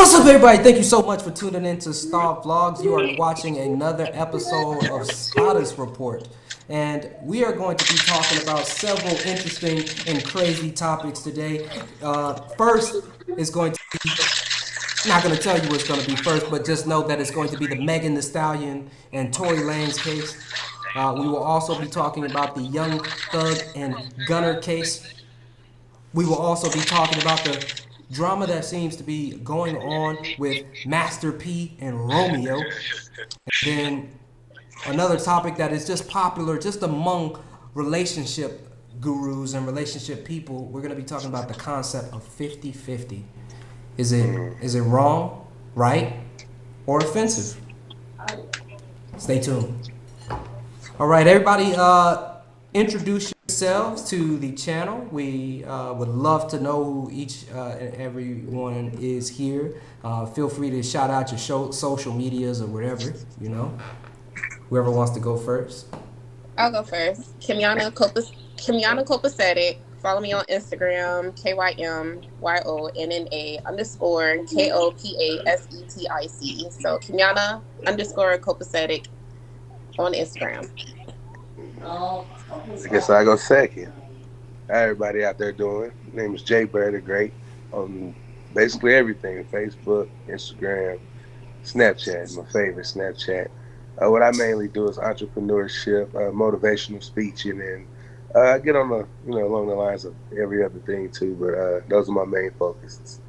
What's up, everybody? Thank you so much for tuning in to STAA Vlogs. You are watching another episode of STAAtus Report. And we are going to be talking about several interesting and crazy topics today. First is going to be, not going to tell you what's going to be first, but just know that it's going to be the Megan Thee Stallion and Tory Lanez case. We will also be talking about the Young Thug and Gunna case. We will also be talking about the drama that seems to be going on with Master P and Romeo. And then another topic that is just popular just among relationship gurus and relationship people, we're going to be talking about the concept of 50-50. Is it wrong, right, or offensive? Stay tuned. All right, everybody, introduce yourselves to the channel. We would love to know who each and everyone is here. Feel free to shout out your social medias or whatever, you know. Whoever wants to go first. I'll go first. Kimyana Copacetic. Follow me on Instagram, KYMYONNA_KOPASETIC. So Kimyana_Copacetic on Instagram. I guess I go second. How everybody out there doing? My name is Jay Bird the Great on basically everything: Facebook, Instagram, Snapchat. My favorite Snapchat. What I mainly do is entrepreneurship, motivational speech, and then I get on the along the lines of every other thing too. But those are my main focuses.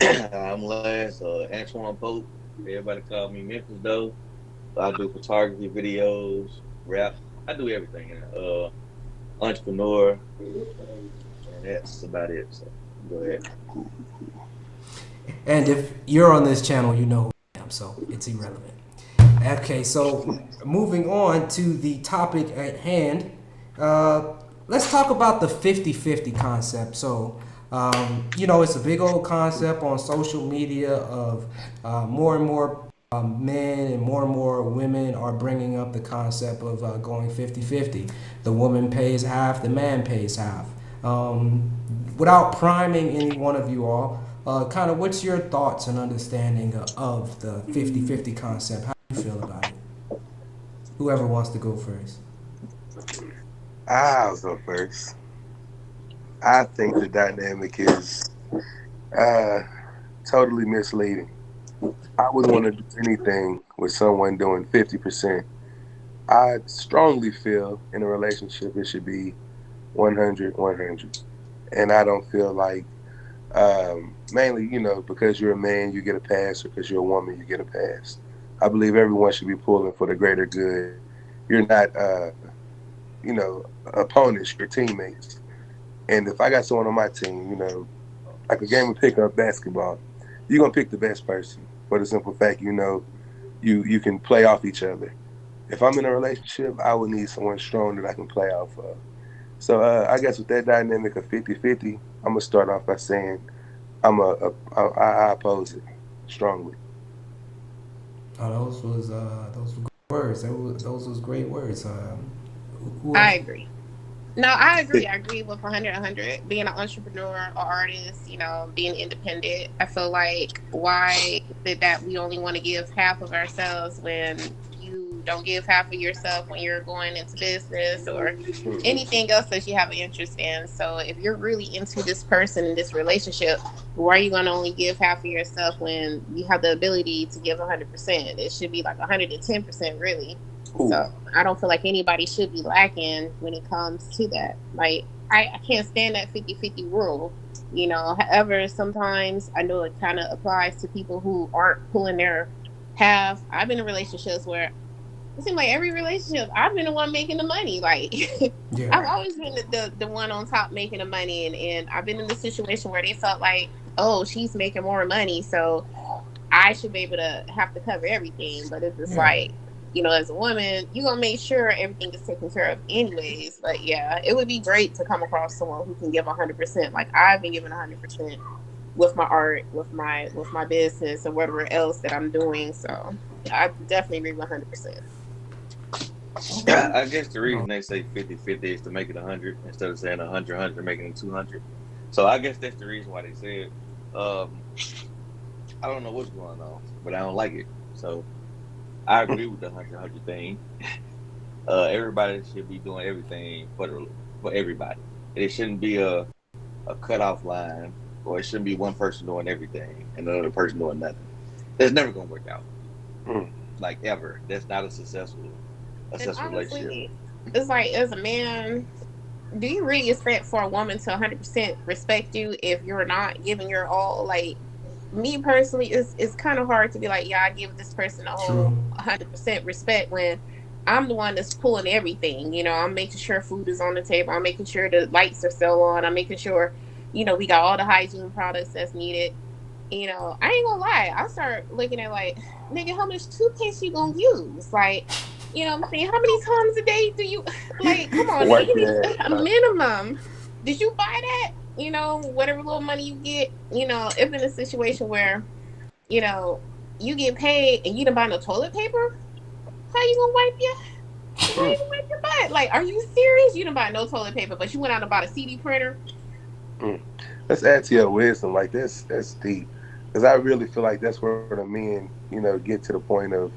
I'm Lance, Antoine Pope. Everybody call me Memphis though. I do photography, videos, rap. I do everything. Entrepreneur, and that's about it. So go ahead. And if you're on this channel, you know who I am, so it's irrelevant. Okay, so moving on to the topic at hand, let's talk about the 50-50 concept. So, it's a big old concept on social media of more and more men and more women are bringing up the concept of going 50-50. The woman pays half, the man pays half. Without priming any one of you all, kind of what's your thoughts and understanding of the 50-50 concept? How do you feel about it? Whoever wants to go first. I'll go first. I think the dynamic is totally misleading. I wouldn't want to do anything with someone doing 50%. I strongly feel in a relationship it should be 100-100. And I don't feel like mainly, because you're a man, you get a pass, or because you're a woman, you get a pass. I believe everyone should be pulling for the greater good. You're not, opponents, you're teammates. And if I got someone on my team, like a game of pickup basketball, you're going to pick the best person for the simple fact, you can play off each other. If I'm in a relationship, I would need someone strong that I can play off of. So I guess with that dynamic of 50-50, I'm going to start off by saying I oppose it strongly. Oh, those was great words. Those was great words. I agree. No, I agree. I agree with 100. Being an entrepreneur or artist, being independent. I feel like why did that we only want to give half of ourselves when you don't give half of yourself when you're going into business or anything else that you have an interest in. So if you're really into this person in this relationship, why are you going to only give half of yourself when you have the ability to give 100%? It should be like 110%, really. Ooh. So I don't feel like anybody should be lacking when it comes to that. Like, I can't stand that 50-50 rule, However, sometimes I know it kind of applies to people who aren't pulling their half. I've been in relationships where it seems like every relationship I've been the one making the money. Like, yeah. I've always been the one on top making the money, and I've been in the situation where they felt like, oh, she's making more money, so I should be able to have to cover everything. But it's just like, as a woman, you're going to make sure everything is taken care of anyways. But yeah, it would be great to come across someone who can give 100%. Like I've been giving 100% with my art, with my business, or whatever else that I'm doing. So I definitely agree with 100%. I guess the reason they say 50-50 is to make it 100 instead of saying 100-100, making it 200. So I guess that's the reason why they said I don't know what's going on, but I don't like it. So I agree with the 100 thing. Everybody should be doing everything for everybody. It shouldn't be a cutoff line, or it shouldn't be one person doing everything and another person doing nothing. It's never gonna work out. Like ever. That's not a successful honestly, relationship. it's like, as a man, do you really expect for a woman to 100% respect you if you're not giving your all? Like, me personally, it's kind of hard to be like, yeah, I give this person a whole 100% respect when I'm the one that's pulling everything. You know, I'm making sure food is on the table. I'm making sure the lights are still on. I'm making sure, you know, we got all the hygiene products that's needed. You know, I ain't gonna lie. I start looking at like, nigga, how much toothpaste you gonna use? Like, you know what I'm saying? How many times a day do you, like, come on, Wipe give me your a ass. minimum. Did you buy that? You know, whatever little money you get, you know, if in a situation where, you know, you get paid and you didn't buy no toilet paper, how you gonna wipe your butt? Like, are you serious? You didn't buy no toilet paper, but you went out and bought a CD printer. Let's add to your wisdom. Like that's deep, because I really feel like that's where the men, get to the point of.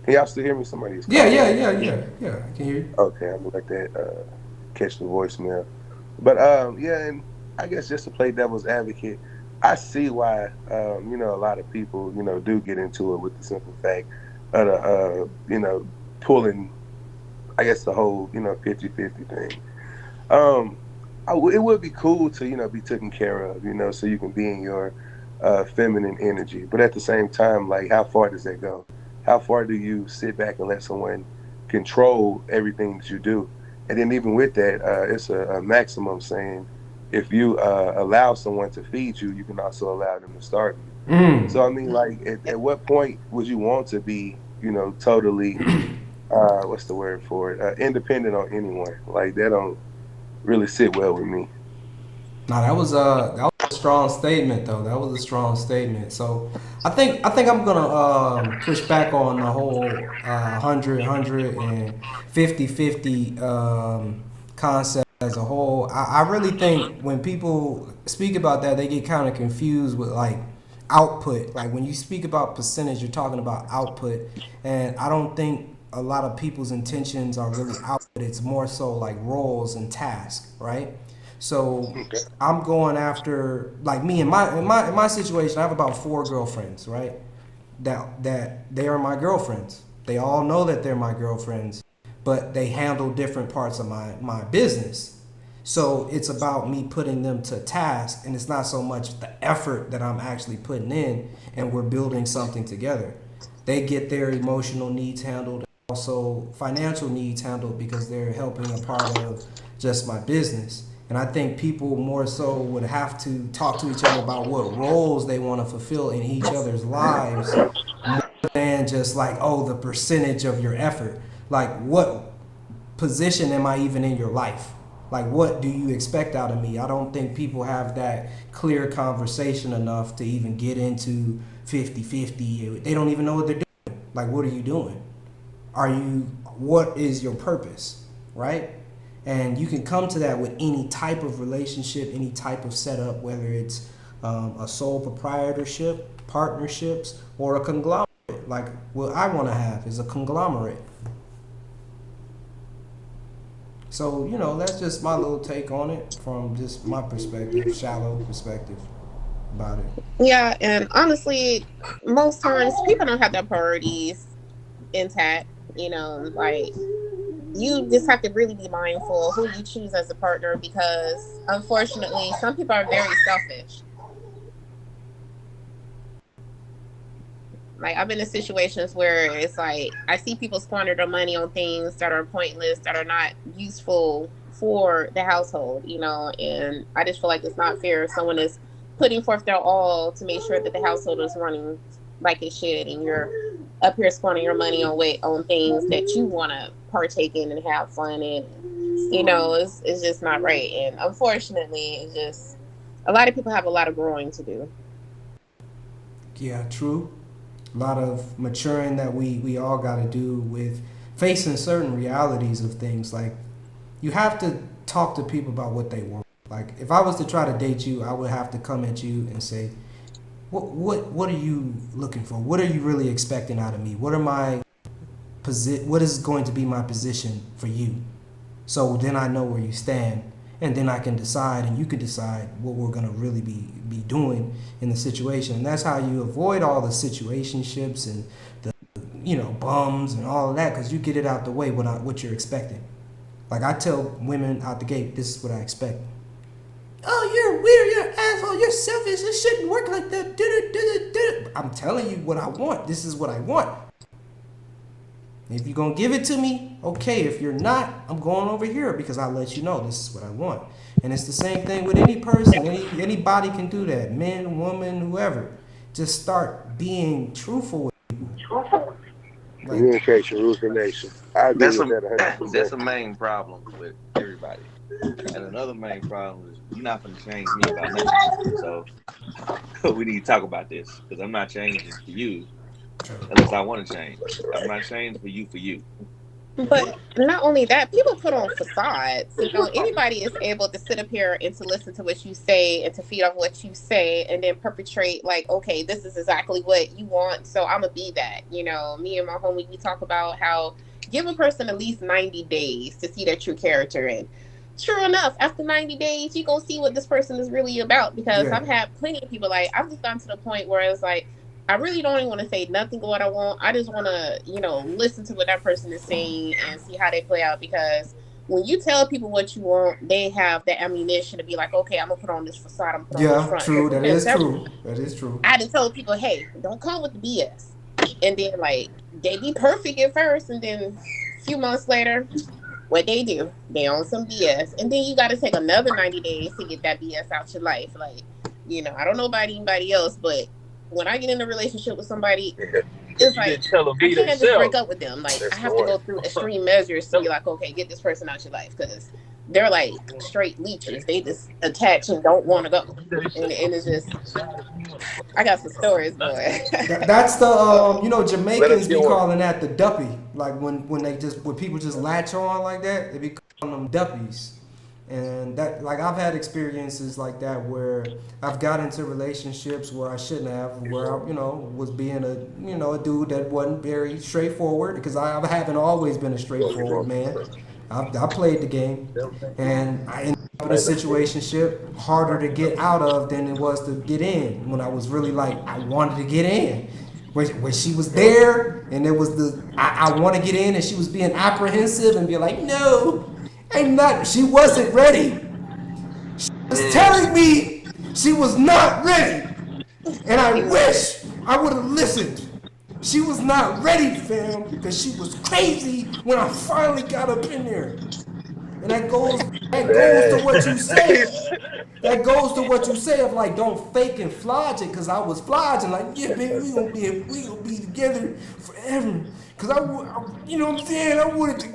Can y'all still hear me? Somebody's calling. Yeah. I can hear you. Okay, I'm gonna let that catch the voicemail. But yeah, and I guess just to play devil's advocate, I see why a lot of people do get into it with the simple fact of the pulling, I guess, the whole 50-50 thing. Um, it would be cool to be taken care of, so you can be in your feminine energy. But at the same time, like, how far does that go? How far do you sit back and let someone control everything that you do? And then even with that, it's a maximum saying, if you allow someone to feed you, you can also allow them to starve you. So I mean, like, at what point would you want to be, totally, what's the word for it, independent on anyone? Like, that don't really sit well with me. No, that was a strong statement though. That was a strong statement. So I think I'm gonna push back on the whole 100 and 50 concept as a whole. I really think when people speak about that, they get kind of confused with like output. Like when you speak about percentage, you're talking about output, and I don't think a lot of people's intentions are really output. It's more so like roles and tasks, right? So Okay. I'm going after, like, me in my situation. I have about 4 girlfriends, right? That they are my girlfriends. They all know that they're my girlfriends, but they handle different parts of my business. So it's about me putting them to task, and it's not so much the effort that I'm actually putting in, and we're building something together. They get their emotional needs handled, also financial needs handled, because they're helping a part of just my business. And I think people more so would have to talk to each other about what roles they want to fulfill in each other's lives, more than just like, oh, the percentage of your effort. Like, what position am I even in your life? Like, what do you expect out of me? I don't think people have that clear conversation enough to even get into 50-50. They don't even know what they're doing. Like, what are you doing? What is your purpose, right? And you can come to that with any type of relationship, any type of setup, whether it's a sole proprietorship, partnerships, or a conglomerate. Like what I want to have is a conglomerate. So, that's just my little take on it from just my perspective, shallow perspective about it. Yeah, and honestly, most times people don't have their priorities intact. You know, like, you just have to really be mindful who you choose as a partner, because unfortunately, some people are very selfish. Like, I've been in situations where it's like I see people squander their money on things that are pointless, that are not useful for the household, and I just feel like it's not fair if someone is putting forth their all to make sure that the household is running like it should, and you're up here squandering your money on things that you want to partake in and have fun in. It's just not right, and unfortunately, it's just a lot of people have a lot of growing to do. Yeah, true. A lot of maturing that we all got to do with facing certain realities of things. Like, you have to talk to people about what they want. Like, if I was to try to date you, I would have to come at you and say, What are you looking for? What are you really expecting out of me? What is going to be my position for you? So then I know where you stand, and then I can decide, and you can decide what we're gonna really be doing in the situation. And that's how you avoid all the situationships and the bums and all of that, because you get it out the way what you're expecting. Like I tell women out the gate, this is what I expect. Oh, you're weird, you're an asshole, you're selfish, it shouldn't work like that. I'm telling you what I want. This is what I want. If you're going to give it to me, okay. If you're not, I'm going over here because I'll let you know this is what I want. And it's the same thing with any person. Anybody can do that. Men, woman, whoever. Just start being truthful with people. Communication rules the nation. I agree with that 100%. That's a main problem with everybody. And another main problem is you're not going to change me about nothing. So we need to talk about this because I'm not changing for you unless I want to change. I'm not changing for you. But not only that, people put on facades. Anybody is able to sit up here and to listen to what you say and to feed off what you say and then perpetrate like, okay, this is exactly what you want, so I'm gonna be that. Me and my homie, we talk about how give a person at least 90 days to see their true character. And sure enough, after 90 days, you're gonna see what this person is really about. Because I've had plenty of people, like, I've just gotten to the point where it's like, I really don't even want to say nothing what I want. I just want to, listen to what that person is saying and see how they play out. Because when you tell people what you want, they have the ammunition to be like, okay, I'm going to put on this facade. I'm putting on this front. True. That is true. I had to tell people, hey, don't come with the BS. And then, like, they be perfect at first. And then a few months later, what they do, they on some BS. And then you got to take another 90 days to get that BS out your life. Like, I don't know about anybody else, but when I get in a relationship with somebody, it's like I can't just break up with them. Like I have to go through extreme measures to be like, okay, get this person out your life, because they're like straight leeches. They just attach and don't want to go, and it's just. I got some stories, boy. That's the Jamaicans be calling that the duppy. Like when people just latch on like that, they be calling them duppies. And that, like, I've had experiences like that where I've got into relationships where I shouldn't have, where I, was being a dude that wasn't very straightforward, because I haven't always been a straightforward man. I played the game, and I ended up in a situationship harder to get out of than it was to get in. When I was really like, I wanted to get in. When she was there, and it was I want to get in, and she was being apprehensive and be like, no. She wasn't ready. She was telling me she was not ready. And I wish I would have listened. She was not ready, fam, because she was crazy when I finally got up in there. And that goes to what you say. That goes to what you say of like, don't fake and flodge it, because I was flogging like, yeah, baby, we gonna be together forever. Cause I you know what I'm saying? I wanted to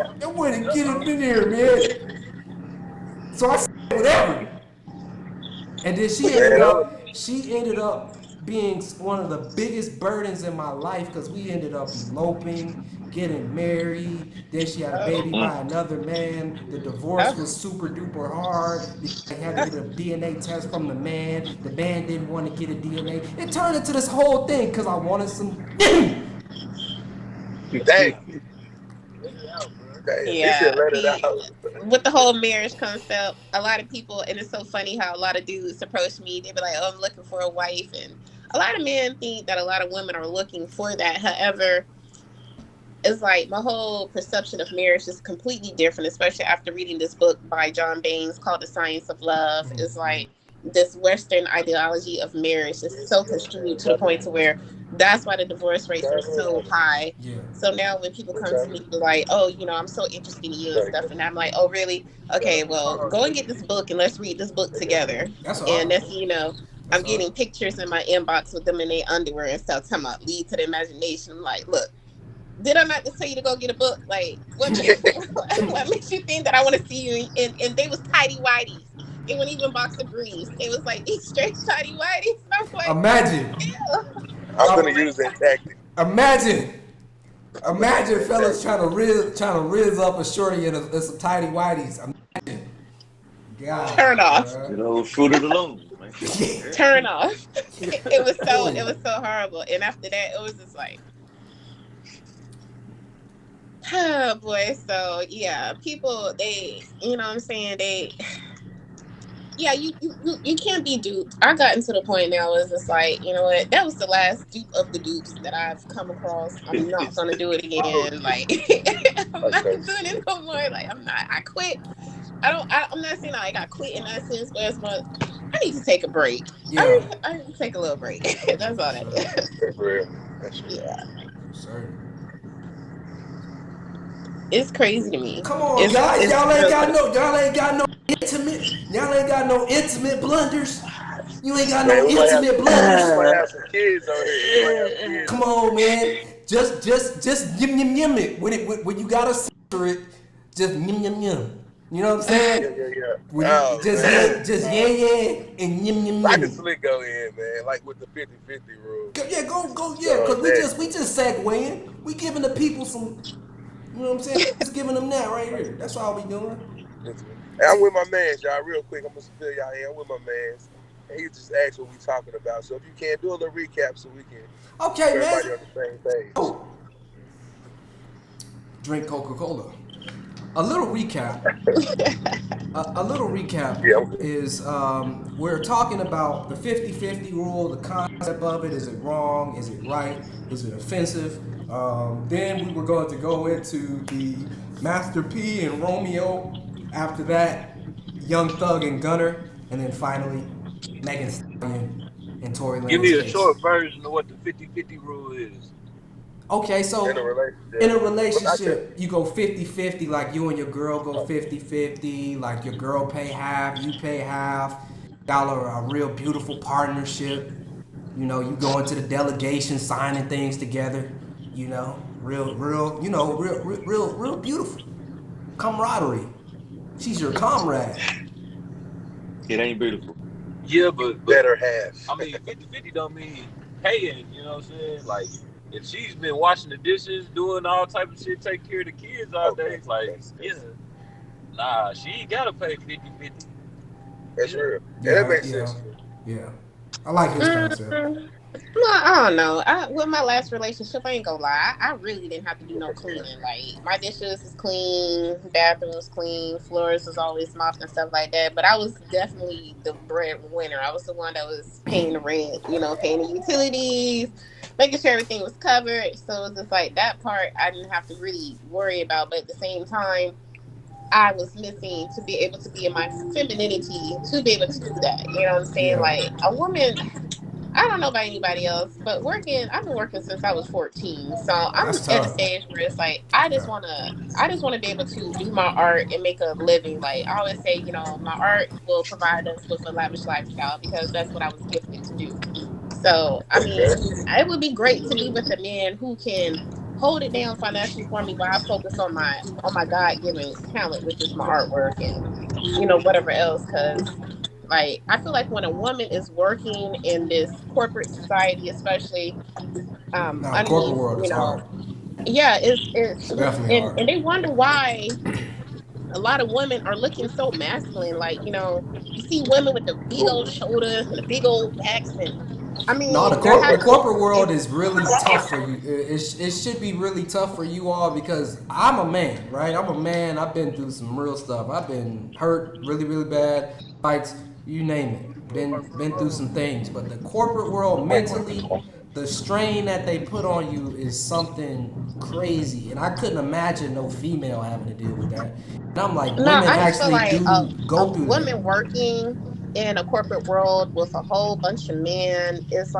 get up in there, man. So I said whatever. And then she ended up being one of the biggest burdens in my life, because we ended up eloping, getting married. Then she had a baby by another man. The divorce was super duper hard. They had to get a DNA test from the man. The man didn't want to get a DNA. It turned into this whole thing because I wanted some. Dang. Yeah, with the whole marriage concept, a lot of people, and it's so funny how a lot of dudes approach me. They be like, "Oh, I'm looking for a wife," and a lot of men think that a lot of women are looking for that. However, it's like my whole perception of marriage is completely different, especially after reading this book by John Baines called The Science of Love. It's like this Western ideology of marriage is so construed to the point to where that's why the divorce rates are so high. Yeah. So now when people come to me like, oh, I'm so interested in you and stuff, and I'm like, oh, really? Okay, well, go and get this book and let's read this book together. And that's, I'm getting pictures in my inbox with them in their underwear and stuff, talking about lead to the imagination. I'm like, look, did I not just tell you to go get a book? Like, what makes you think that I want to see you? And they was tidy whities. It wasn't even boxer briefs. It was like these straight tidy whities. I'm like, imagine. Ew. I'm gonna use that tactic. Imagine fellas trying to riz up a shorty in some tidy whities. Imagine. God. Turn off. Fruit of the loom, turn off. It was so horrible. And after that, it was just like, oh boy. So yeah, people, they, you know what I'm saying? Yeah, you can't be duped. I gotten to the point now where it's just like, you know what, that was the last dupe of the dupes that I've come across. I'm not gonna do it again. Like I'm not doing it no more. Like I quit. I'm not saying like I quit in that sense, but it's more, I need to take a break. Yeah. I need to take a little break. That's all that is. That's real. That's real. Yeah. Sure. It's crazy to me. Come on, guys, y'all ain't got no intimate blunders. You ain't got no intimate blunders. We might have some kids on here. Come on, man. Just yum it. When you gotta censor it, just yum. You know what I'm saying? Yeah. Just and yum. I can slick go in, man, like with the 50-50 rule. Yeah, go, yeah, because we just segueing. We giving the people some, you know what I'm saying? Just giving them that right here. That's all we doing. Hey, I'm with my mans, y'all. Real quick, I'm gonna fill y'all in. I'm with my mans. And he just asked what we talking about. So if you can, do a little recap so we can okay, man. Everybody on the same page. Oh. Drink Coca-Cola. A little recap. Is we're talking about the 50-50 rule, the concept of it. Is it wrong? Is it right? Is it offensive? Then we were going to go into the Master P and Romeo. After that, Young Thug and Gunna. And then finally, Megan Stallion and Tory Lanez. Give me a short version of what the 50-50 rule is. Okay, so in a relationship, you go 50-50, like you and your girl go 50-50, like your girl pay half, you pay half. Y'all are a real beautiful partnership. You know, you go into the delegation signing things together, you know, real beautiful. Camaraderie. She's your comrade. It ain't beautiful. Yeah, but better half. I mean, 50-50 don't mean paying, you know what I'm saying? Like, if she's been washing the dishes, doing all type of shit, take care of the kids all day, like, yeah. Nah, she ain't gotta pay 50-50. That's real. Yeah, that makes sense. Yeah. I like his concept. Well, I don't know. With my last relationship, I ain't gonna lie. I really didn't have to do no cleaning. Like, my dishes was clean, bathroom was clean, floors was always mopped and stuff like that. But I was definitely the breadwinner. I was the one that was paying the rent, you know, paying the utilities, making sure everything was covered. So it was just like that part I didn't have to really worry about. But at the same time, I was missing to be able to be in my femininity to be able to do that. You know what I'm saying? Yeah. Like, a woman, I don't know about anybody else, but I've been working since I was 14. So I'm at a stage where it's like, I just want to be able to do my art and make a living. Like, I always say, you know, my art will provide us with a lavish lifestyle because that's what I was gifted to do. So, I mean, it would be great to be with a man who can hold it down financially for me while I focus on my God-given talent, which is my artwork and, you know, whatever else. Because, like, I feel like when a woman is working in this corporate society, especially, corporate world is hard. Yeah, it's definitely hard. And they wonder why a lot of women are looking so masculine. Like, you know, you see women with the big old shoulders and the big old backs, and I mean, no, the corporate world is really tough for you. It should be really tough for you all because I'm a man, right? I'm a man. I've been through some real stuff. I've been hurt really, really bad, fights, you name it. Been through some things. But the corporate world, mentally, the strain that they put on you is something crazy. And I couldn't imagine no female having to deal with that. And I'm like, women actually go through that. Women working in a corporate world with a whole bunch of men, it's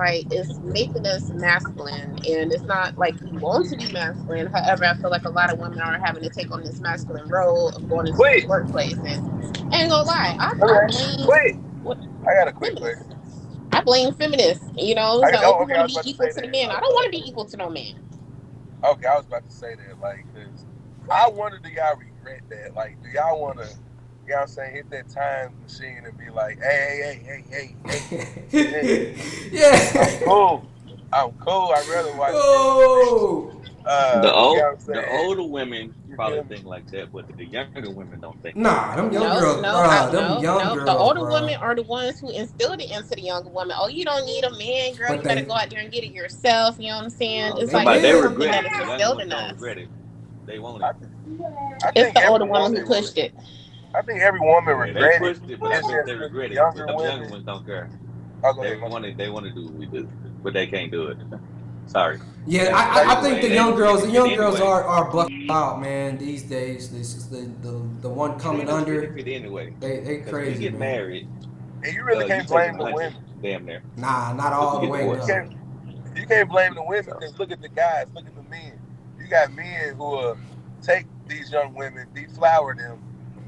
making us masculine, and it's not like we want to be masculine. However, I feel like a lot of women are having to take on this masculine role of going into the workplace. And I ain't gonna lie, I got a quick question. I blame feminists. You know, we want to be equal to the men. I don't want to be equal to no man. Okay, I was about to say that, like, cause I wonder, do y'all regret that? Like, do y'all want to? You know what I'm saying? Hit that time machine and be like, hey. Yeah. I'm cool. I'd rather watch The older women probably think like that, but the younger women don't think like Nah, that. them young girls, them young girls, The older bruh. women are the ones who instilled it into the younger women. Oh, you don't need a man, girl. But You better they, go out there and get it yourself. You know what I'm saying? It's they like Somebody they it's did. something regret that it. is The younger instilled ones in don't us. regret it. They want I, it. I It's think the every older women who woman would. pushed it. I think every woman Yeah, they regret it. pushed it, but I It's bet just they that regret the it. But younger them younger women. ones don't care. I'll go They ahead. want to do what we do, but they can't do it. Sorry. Yeah, But I think the anyway, young girls, anyway. are bucked out, man. These days, this is the one coming Man, it's under. 50-50 anyway. They Because when you crazy, get man. married, And you really you can't taking blame a the hundred, women. damn near, Nah, not if all you the get way, You divorced. no. can't, you can't blame the women So because look at the guys, look at the men. You got men who will take these young women, deflower them,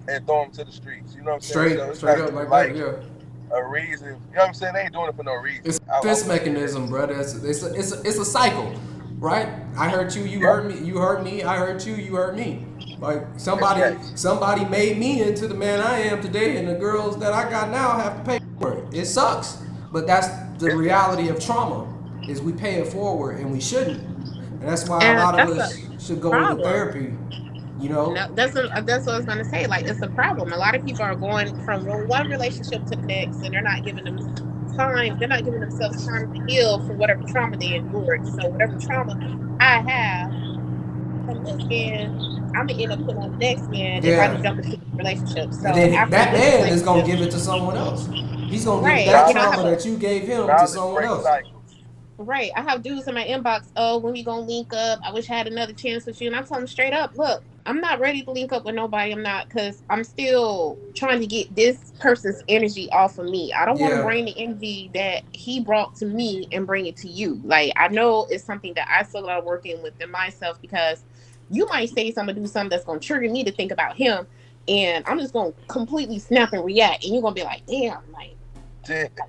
and throw them to the streets. You know what I'm saying? So it's Straight not up even like like that, yeah. a reason. You know what I'm saying? They ain't doing it for no reason. It's I a defense will say that. mechanism, brother. It's a cycle, right? I hurt you, you Yeah, hurt me. You hurt me, I hurt you, you hurt me. Like exactly. somebody made me into the man I am today, and the girls that I got now have to pay for it. It sucks, but that's the It, reality of trauma. Is we pay it forward, and we shouldn't. And that's why a And lot of that's a us should go into problem. therapy. You No, know, that's what I was gonna say. Like it's a problem. A lot of people are going from one relationship to the next, and they're not giving them time. They're not giving themselves time to heal from whatever trauma they endured. So whatever trauma I have from this man, I'm gonna end up putting on the next man if I yeah. just jump into this relationship. And So then after that this man is gonna relationship, give it to someone else. He's gonna give right? that You know, I knowledge, have trauma a that you gave him to knowledge someone breaks else. cycles. right. I have dudes in my inbox. Oh, when we gonna link up? I wish I had another chance with you. And I tell them straight up, look, I'm not ready to link up with nobody. I'm not, because I'm still trying to get this person's energy off of me. I don't want to Yeah, bring the energy that he brought to me and bring it to you. Like I know it's something that I still gotta work in within myself, because you might say something, do something that's gonna trigger me to think about him, and I'm just gonna completely snap and react, and you're gonna be like, damn, like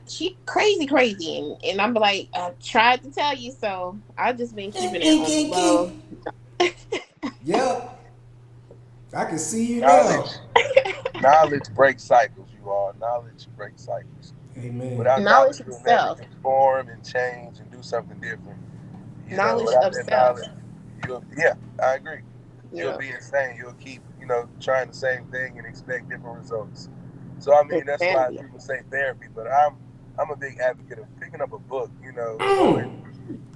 she crazy, and I'm like, I tried to tell you so. I've just been keeping it on the low. Yep. I can see you now. Knowledge, knowledge breaks cycles. You all knowledge breaks cycles. Amen. Without knowledge, Knowledge of you'll never self. transform and change and do something different. You know, Knowledge without of that self. knowledge, yeah, I agree. You'll Yeah. be insane. You'll keep, trying the same thing and expect different results. So I mean, that's why Insanity. people say therapy, but I'm a big advocate of picking up a book. Mm.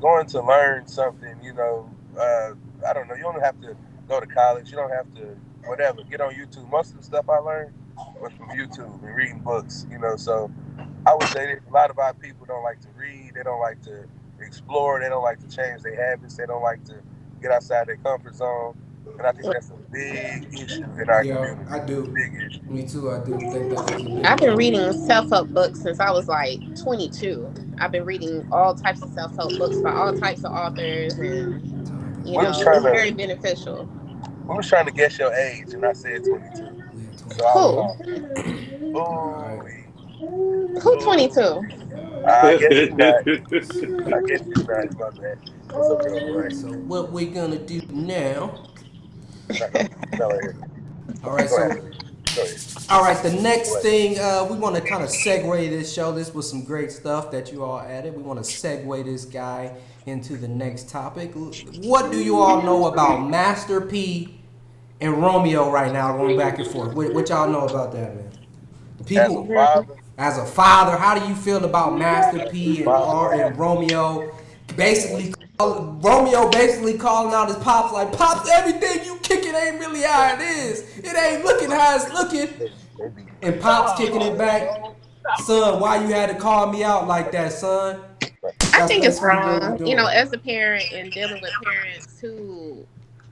Going to learn something. I don't know. You don't have to go to college. You don't have to whatever. Get on YouTube. Most of the stuff I learned was from YouTube and reading books. So I would say that a lot of our people don't like to read. They don't like to explore. They don't like to change their habits. They don't like to get outside their comfort zone. And I think that's a big issue in our Yeah, community. I do. Big issue. Me too. I do think that is a big I've been one. reading self-help books since I was like 22. I've been reading all types of self-help books by all types of authors, and We was trying it's to very beneficial. we was trying to guess your age, and I said 22. Yeah, So I was 22. Who? off. All right. Who Ooh. 22? I guess you're not. I guess you're not. My bad. It's okay, boy. So what we're gonna do now? No, right All right. Go So ahead. Go ahead. all right. The next What? thing we want to kind of segue this show. This was some great stuff that you all added. We want to segue this guy into the next topic. What do you all know about Master P and Romeo right now, going back and forth? What y'all know about that, man? The As a people, father, as a father, how do you feel about Master P and father, Romeo? Romeo basically calling out his pops like, pops, everything you kicking ain't really how it is. It ain't looking how it's looking. they be And pops kicking it back, son, why you had to call me out like that, son? I That's think it's basically what we're wrong. doing. As a parent and dealing with parents who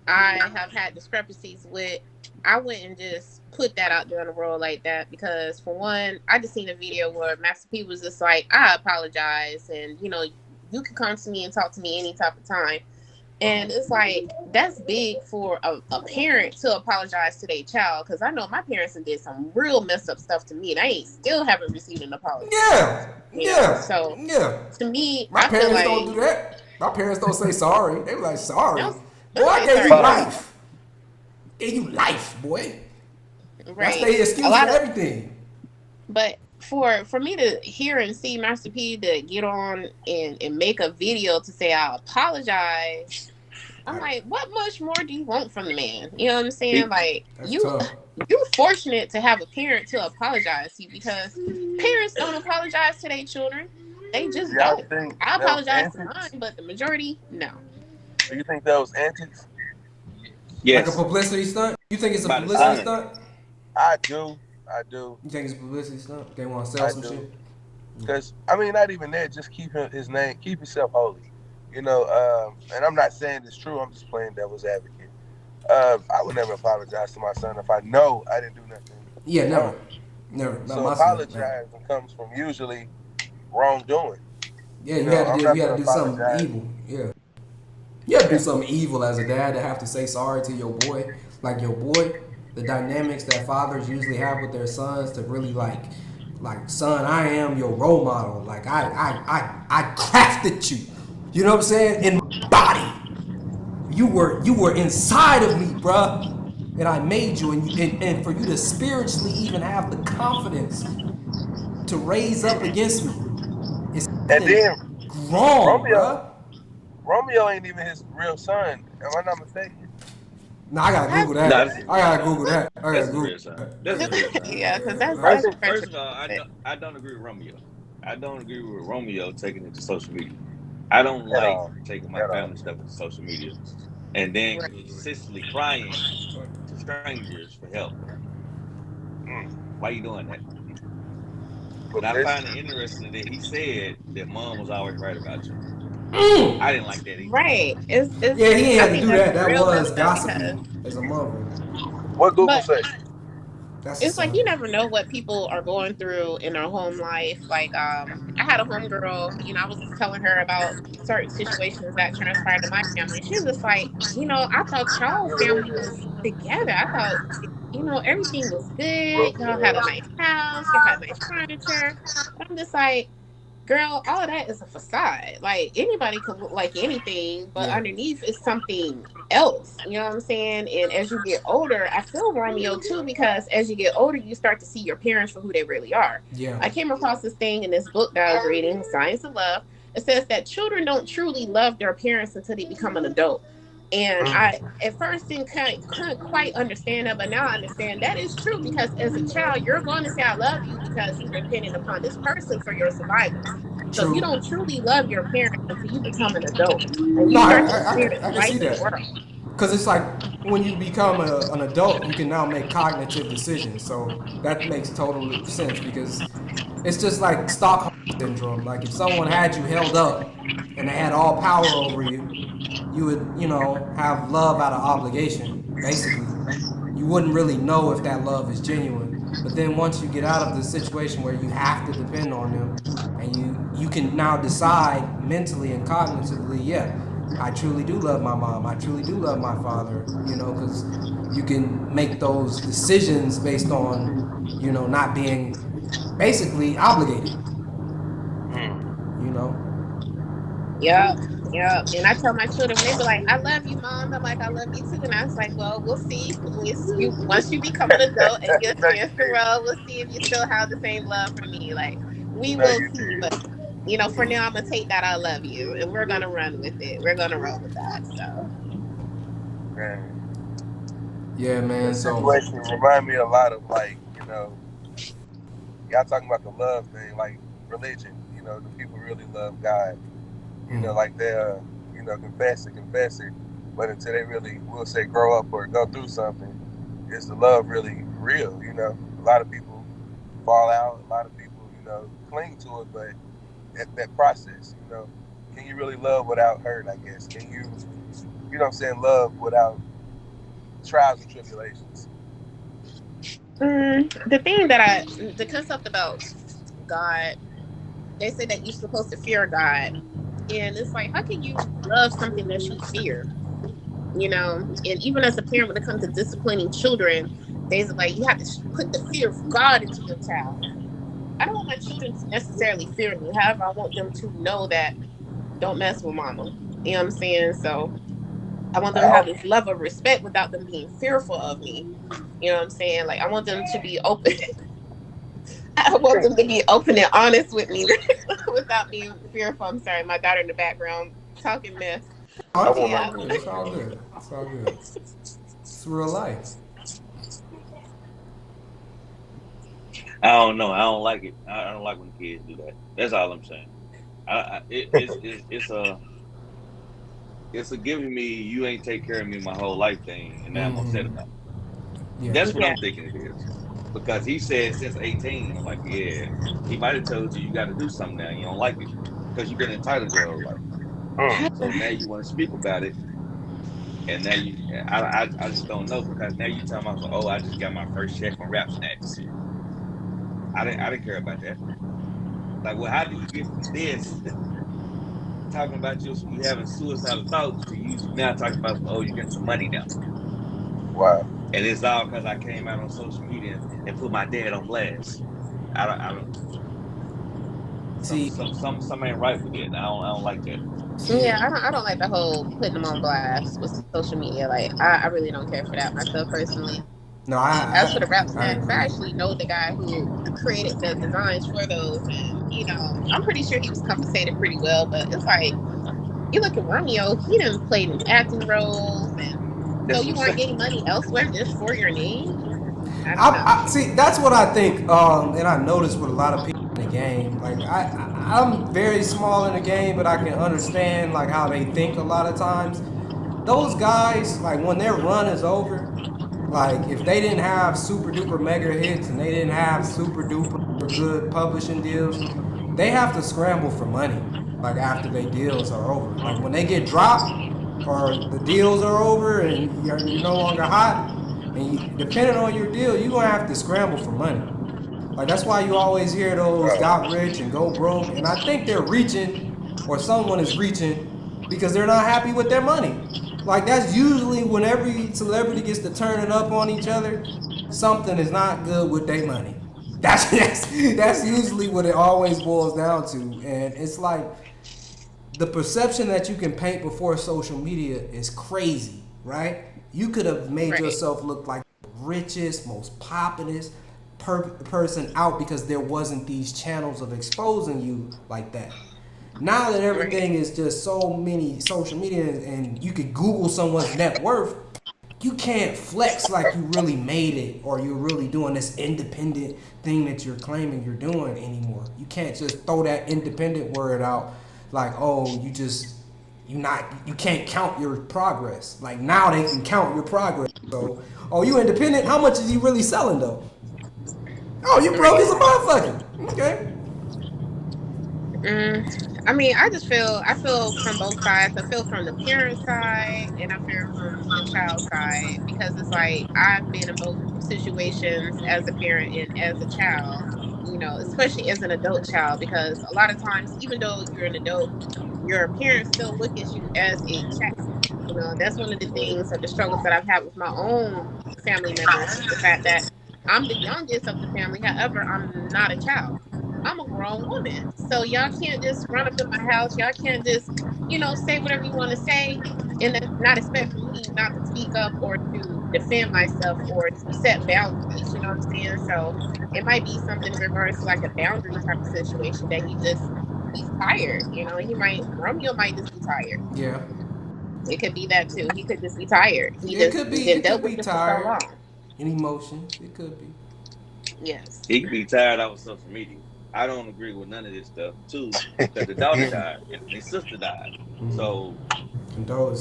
I have had discrepancies with, I wouldn't just put that out there on the world like that, because for one, I just seen a video where Master P was just like, I apologize, and you can come to me and talk to me any type of time. And it's like, that's big for a parent to apologize to their child, because I know my parents have did some real messed up stuff to me, and I ain't still haven't received an apology. Yeah. So to me, My I feel parents don't like, do that. My parents don't say sorry. They be like, sorry. don't, Boy, don't I say gave sorry you to me. life. Gave you life, boy. That's Right. their excuse A for lot of, everything. but for me to hear and see Master P to get on and make a video to say I apologize, I'm like, what much more do you want from the man? You know what I'm saying? Like, That's tough. you're fortunate to have a parent to apologize to you, because parents don't apologize to their children. They just Y'all don't. think I that was apologize to antics? mine, but the majority, no. Do you think that was antics? Like a Yes, publicity stunt? You think it's a by the publicity son. stunt? I do. I do. You think it's a publicity stunt? They want to sell I some do. shit? Because I mean, not even that. Just keep his name, keep himself holy. You know, and I'm not saying it's true. I'm just playing devil's advocate. I would never apologize to my son if I know I didn't do nothing Yeah, never. wrong. Never. Not So my son. Never. apologizing comes from usually wrongdoing. Yeah, You you know, had to I'm do. not You had gonna to do something apologize. evil. Yeah. You have to do Yeah. something evil as a dad to have to say sorry to your boy. Like your boy, the dynamics that fathers usually have with their sons to really like son, I am your role model. Like I crafted you. You know what I'm saying? In my body. You were inside of me, bruh. And I made you, and for you to spiritually even have the confidence to raise up against me is And something then wrong, Romeo, bruh. Romeo ain't even his real son. Am I not mistaken? Nah, I gotta That's Google No, that. this is I real gotta son. Google that. I That's gotta his Google real son. that. That's his real son. yeah, because that's I that's think First treacherous. of all, I don't agree with Romeo. I don't agree with Romeo taking it to social media. I don't at like all. taking my At all. family stuff into social media and then Right. consistently crying to strangers for help. Mm. Why you doing that? And I find it Publicity. interesting that he said that mom was always right about you. Mm. I didn't like that either. Right. It's Yeah, he ain't I had to think do that's that. That real was messed up, gossipy because as a mother. What Google but say? That's a it's like you son. never know what people are going through in their home life. Like, I had a homegirl, I was telling her about certain situations that transpired in my family. She was just like, I thought y'all family was together. I thought, everything was good. Y'all had a nice house, you had nice furniture. But I'm just like, girl, all of that is a facade. Like, anybody could look like anything, but Yeah. underneath is something else. You know what I'm saying? And as you get older, I feel Romeo too, because as you get older, you start to see your parents for who they really are. Yeah. I came across this thing in this book that I was reading, Science of Love. It says that children don't truly love their parents until they become an adult. And Mm. I at first couldn't quite understand that, but now I understand that is true, because as a child, you're going to say I love you because you're dependent upon this person for your survival. So you True. don't truly love your parents until you become an adult and you No, start to experience I can see life and that. world. Because it's like when you become an adult, you can now make cognitive decisions. So that makes total sense because it's just like Stockholm syndrome. Like if someone had you held up and they had all power over you, you would, have love out of obligation, basically. You wouldn't really know if that love is genuine. But then once you get out of the situation where you have to depend on them, and you can now decide mentally and cognitively, yeah, I truly do love my mom. I truly do love my father. Because you can make those decisions based on, not being basically obligated. Mm. You know. Yep, yep. And I tell my children, when they be like, "I love you, mom," I'm like, "I love you too." And I was like, "Well, we'll see. Once you become an adult and you No, you experience the did. world, we'll see if you still have the same love for me. Like, we No, will you see." did. But for now, I'm gonna take that "I love you" and we're gonna run with it. We're gonna roll with that. So. Man, Yeah, that man. So situation remind me a lot of y'all talking about the love thing, like religion. The people really love God. Like they'll confess it, but until they really will say grow up or go through something, is the love really real? A lot of people fall out. A lot of people cling to it, but that process, can you really love without hurt? I guess can you? You know what I'm saying? Love without trials and tribulations. The concept about God, they say that you're supposed to fear God. And it's like, how can you love something that you fear? And even as a parent, when it comes to disciplining children, they're like, you have to put the fear of God into your child. I don't want my children to necessarily fear me. However, I want them to know that don't mess with mama. You know what I'm saying? So I want them to have this love of respect without them being fearful of me. You know what I'm saying? Like, I want them to be open. I want them to be open and honest with me without being fearful. I'm sorry, my daughter in the background talking mess. I It's want all my good. It's all good. It's all good. It's real life. I don't know. I don't like it. I don't like when kids do that. That's all I'm saying. It's a giving me you ain't take care of me my whole life thing, and now I'm upset about it. Yeah. That's what Yeah. I'm thinking it is. Because he said since 18, I'm like, yeah, he might have told you got to do something now. You don't like it because you've been entitled your whole life. So now you want to speak about it, and now I just don't know because now you talking about, oh, I just got my first check from Rap Snacks. I didn't care about that. Like, well, how do you get from this talking about you having suicidal thoughts to you now talking about, oh, you getting some money now? Wow. And it's all because I came out on social media and put my dad on blast. I don't. See, Some ain't right with it. I don't like that. see, Yeah, I don't like the whole putting them on blast with social media. Like, I really don't care for that myself personally. no, As for the rap I snacks, I agree. actually know the guy who created the designs for those, and I'm pretty sure he was compensated pretty well. But it's like you look at Romeo, he done played in acting roles, and so That's what you I'm weren't saying. getting money elsewhere just for your name. I don't know. I see. That's what I think, and I noticed with a lot of people in the game. Like I'm very small in the game, but I can understand like how they think a lot of times. Those guys, like when their run is over, like if they didn't have super duper mega hits and they didn't have super duper good publishing deals, they have to scramble for money. Like after their deals are over, like when they get dropped or the deals are over and you're no longer hot, and depending on your deal, you're gonna have to scramble for money. Like that's why you always hear those Right. got rich and go broke, and I think they're reaching, or someone is reaching, because they're not happy with their money. Like that's usually when every celebrity gets to turning up on each other, something is not good with their money. That's usually what it always boils down to, and it's like the perception that you can paint before social media is crazy, right? You could have made Right. yourself look like the richest, most populous person out because there wasn't these channels of exposing you like that. Now that Right. everything is just so many social media and you could Google someone's net worth, you can't flex like you really made it or you're really doing this independent thing that you're claiming you're doing anymore. You can't just throw that independent word out like, oh, you can't count your progress. Like now they can count your progress. So, oh, you independent? How much is he really selling though? Oh, you broke Right. as a motherfucker. Okay. I mean, I feel from both sides. I feel from the parent side, and I feel from the child side because it's like I've been in both situations as a parent and as a child. Especially as an adult child, because a lot of times, even though you're an adult, your parents still look at you as a child. That's one of the things or the struggles that I've had with my own family members is the fact that I'm the youngest of the family. However, I'm not a child. I'm a grown woman. So y'all can't just run up in my house. Y'all can't just, say whatever you want to say and then not expect for me not to speak up or to defend myself or to set boundaries. You know what I'm saying? So it might be something in regards to like a boundary type of situation that he's tired. Romeo might just be tired. Yeah. It could be that too. He could just be tired. He It didn't could dealt be with it for so tired. long. And emotions. It could be. Yes. He could be tired out of social media. I don't agree with none of this stuff too, because the daughter died and his sister died. So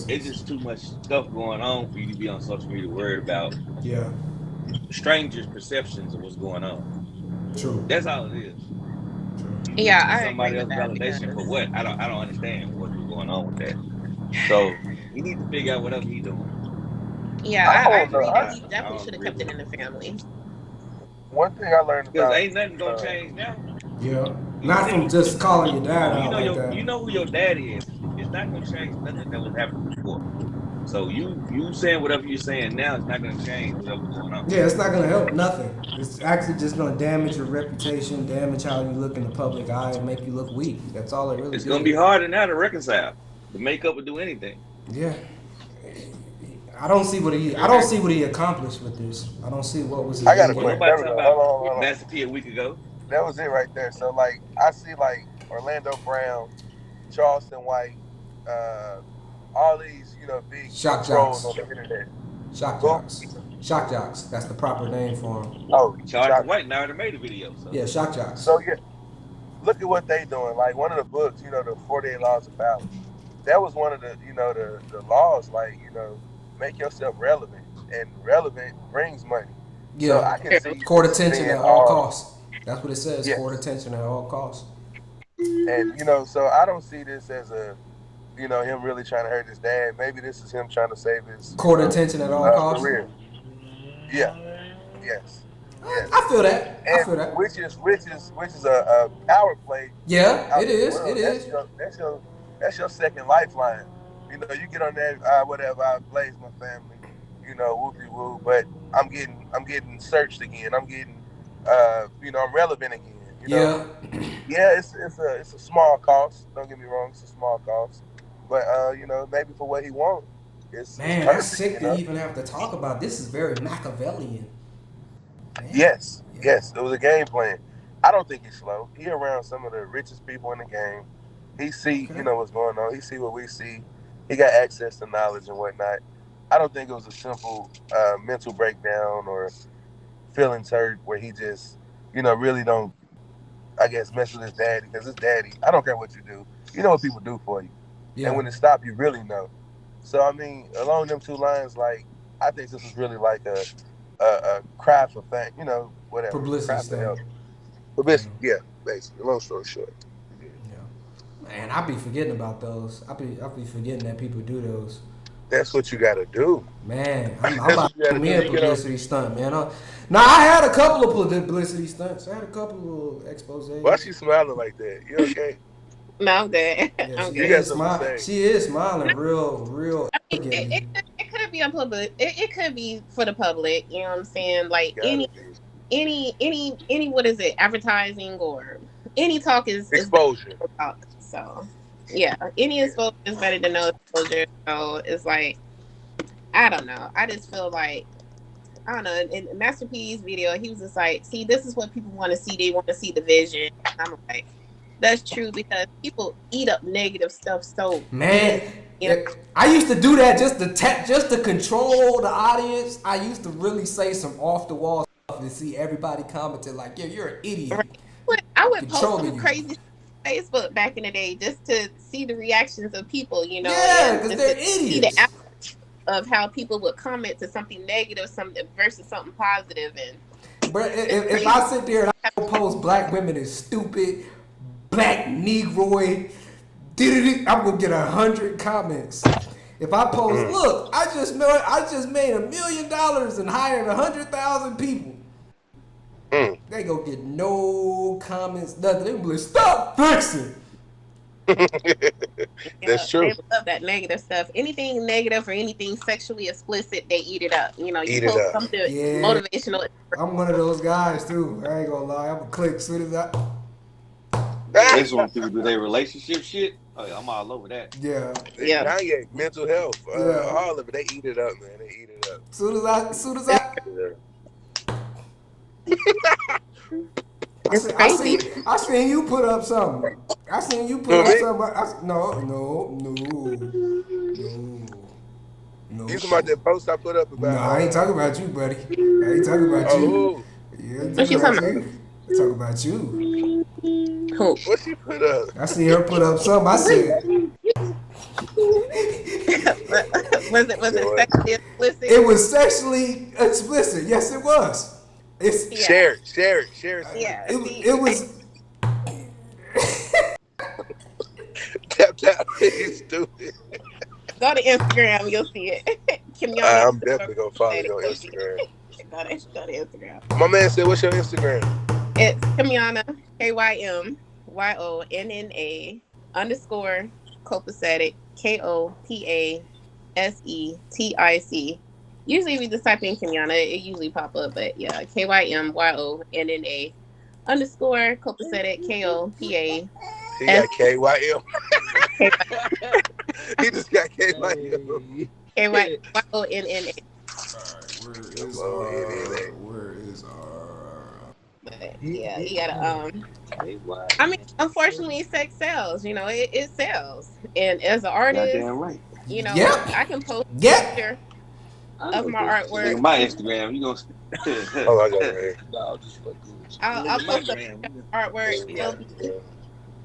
it's Condolences. just too much stuff going on for you to be on social media worried about Yeah. strangers' perceptions of what's going on. True. That's all it is. True. You Yeah, looking for I agree somebody with else's that validation for because what? I don't understand what's going on with that. So he needs to figure out whatever he's doing. yeah, I I don't know. agree that he I definitely don't should have agree kept with it in it the family. One thing I learned because about ain't nothing gonna change now. Yeah. You Not see, from just calling your dad you out know like that. you know who your daddy is. It's not gonna change nothing that was happening before. So you saying whatever you're saying now is not gonna change whatever's going on. Yeah, it's not gonna help nothing. It's actually just gonna damage your reputation, damage how you look in the public eye, and make you look weak. That's all it really It's gonna did. be harder now to reconcile, to make up or do anything. Yeah. I don't see what he accomplished with this. I don't see what was his I got end a Well, game. question. nobody There we talking go. about Hold on. Master P a week ago. That was it right there. So like I see like Orlando Brown, Charleston White, uh, all these, big Shock trolls jocks. on the internet. Shock Well, jocks. Shock jocks. That's the proper name for them. oh, Charles shock. White already made a video, so Yeah, shock jocks. So yeah, look at what they doing. Like one of the books, the 48 Laws of Power. That was one of the, the laws. Like, make yourself relevant, and relevant brings money. So Yeah. I can see Court attention being at all costs. That's what it says. Yes. Court attention at all costs. And so I don't see this as a, him really trying to hurt his dad. Maybe this is him trying to save his Court attention at all costs. career. Yeah. Yes. Yes. I feel that. And I feel that. which is a power play. Yeah, out it in the is. world. It is. That's your second lifeline. You get on there, whatever. I blaze my family. Whoopie woo. But I'm getting searched again. I'm getting, I'm relevant again. Yeah. Yeah, it's a small cost. Don't get me wrong, it's a small cost. But maybe for what he wants, it's Man, perfect, that's sick to even have to talk about. This is very Machiavellian. Man. Yes, it was a game plan. I don't think he's slow. He around some of the richest people in the game. He see, what's going on. He see what we see. He got access to knowledge and whatnot. I don't think it was a simple mental breakdown or feelings hurt where he just, really don't, I guess, mess with his daddy, because his daddy, I don't care what you do. You know what people do for you. Yeah. And when it stops, you really know. So, I mean, along them two lines, like, I think this is really like a cry for fame, whatever. Publicity stuff. Publicity, yeah, basically. Long story short. Yeah. Man, I be forgetting about those. I be forgetting that people do those. That's what you got to do. Man, I'm about to do me a publicity stunt, man. Now, I had a couple of publicity stunts. I had a couple of exposés. Why she smiling like that? You okay? No, I'm good. Yeah, I'm she, good. is she is smiling real elegantly. It could be on public. It could be for the public. You know what I'm saying? Like any what is it? Advertising or any talk is exposure. Talk. So yeah, any exposure is better than no exposure. So it's like, I don't know. I just feel like, I don't know. In Master P's video, he was just like, see, this is what people want to see. They want to see the vision. And I'm like, that's true, because people eat up negative stuff so man. I used to do that just to control the audience. I used to really say some off the wall stuff and see everybody commenting like, "Yeah, you're an idiot." I would post some crazy Facebook back in the day just to see the reactions of people. Yeah, because they're idiots. See the average of how people would comment to something negative, something versus something positive. And but if I sit there and I post black women is stupid, black Negroid, I'm gonna get 100 comments. If I post, look, I just made $1 million and hired 100,000 people. They gonna get no comments, nothing. They gonna be like, stop flexing. That's true. They love that negative stuff. Anything negative or anything sexually explicit, they eat it up. You Eat post it up. something motivational. I'm one of those guys too. I ain't gonna lie. I'm gonna click as soon as I. They just want people to do their relationship shit. Oh, yeah, I'm all over that. Yeah. Kanye, mental health, all of it. They eat it up, man. They eat it up. Soon as I. I seen you put up something. No. You talking about that post I put up about? No, I ain't talking about you, buddy. I ain't talking about you. Yeah, What you talking about? I'm talking about you. Who? What she put up? I see her put up something. I said. Was it sexually explicit? It was sexually explicit. Yes, it was. Share it. Yeah. It was. Tap. It's stupid. Go to Instagram, you'll see it. I'm definitely gonna follow you on Instagram. Go to Instagram. My man said, "What's your Instagram?" It's Kymyonna, KYMYONNA _copacetic KOPASETIC. Usually we just type in Kymyonna, it usually pop up, but yeah, KYMYONNA _copacetic KOPA. He got KYM. He just got KYM. KYONNA. Where is our? But yeah, you gotta I mean, unfortunately, sex sells. It sells, and as an artist, Goddamn right. You know, Yep. I can post a Yep. picture of my artwork. Nigga, my Instagram, you gonna. Oh, I got it. No, I'll just fuck with you. I'll Nigga, my post a gram. picture of artwork. Yeah. It'll be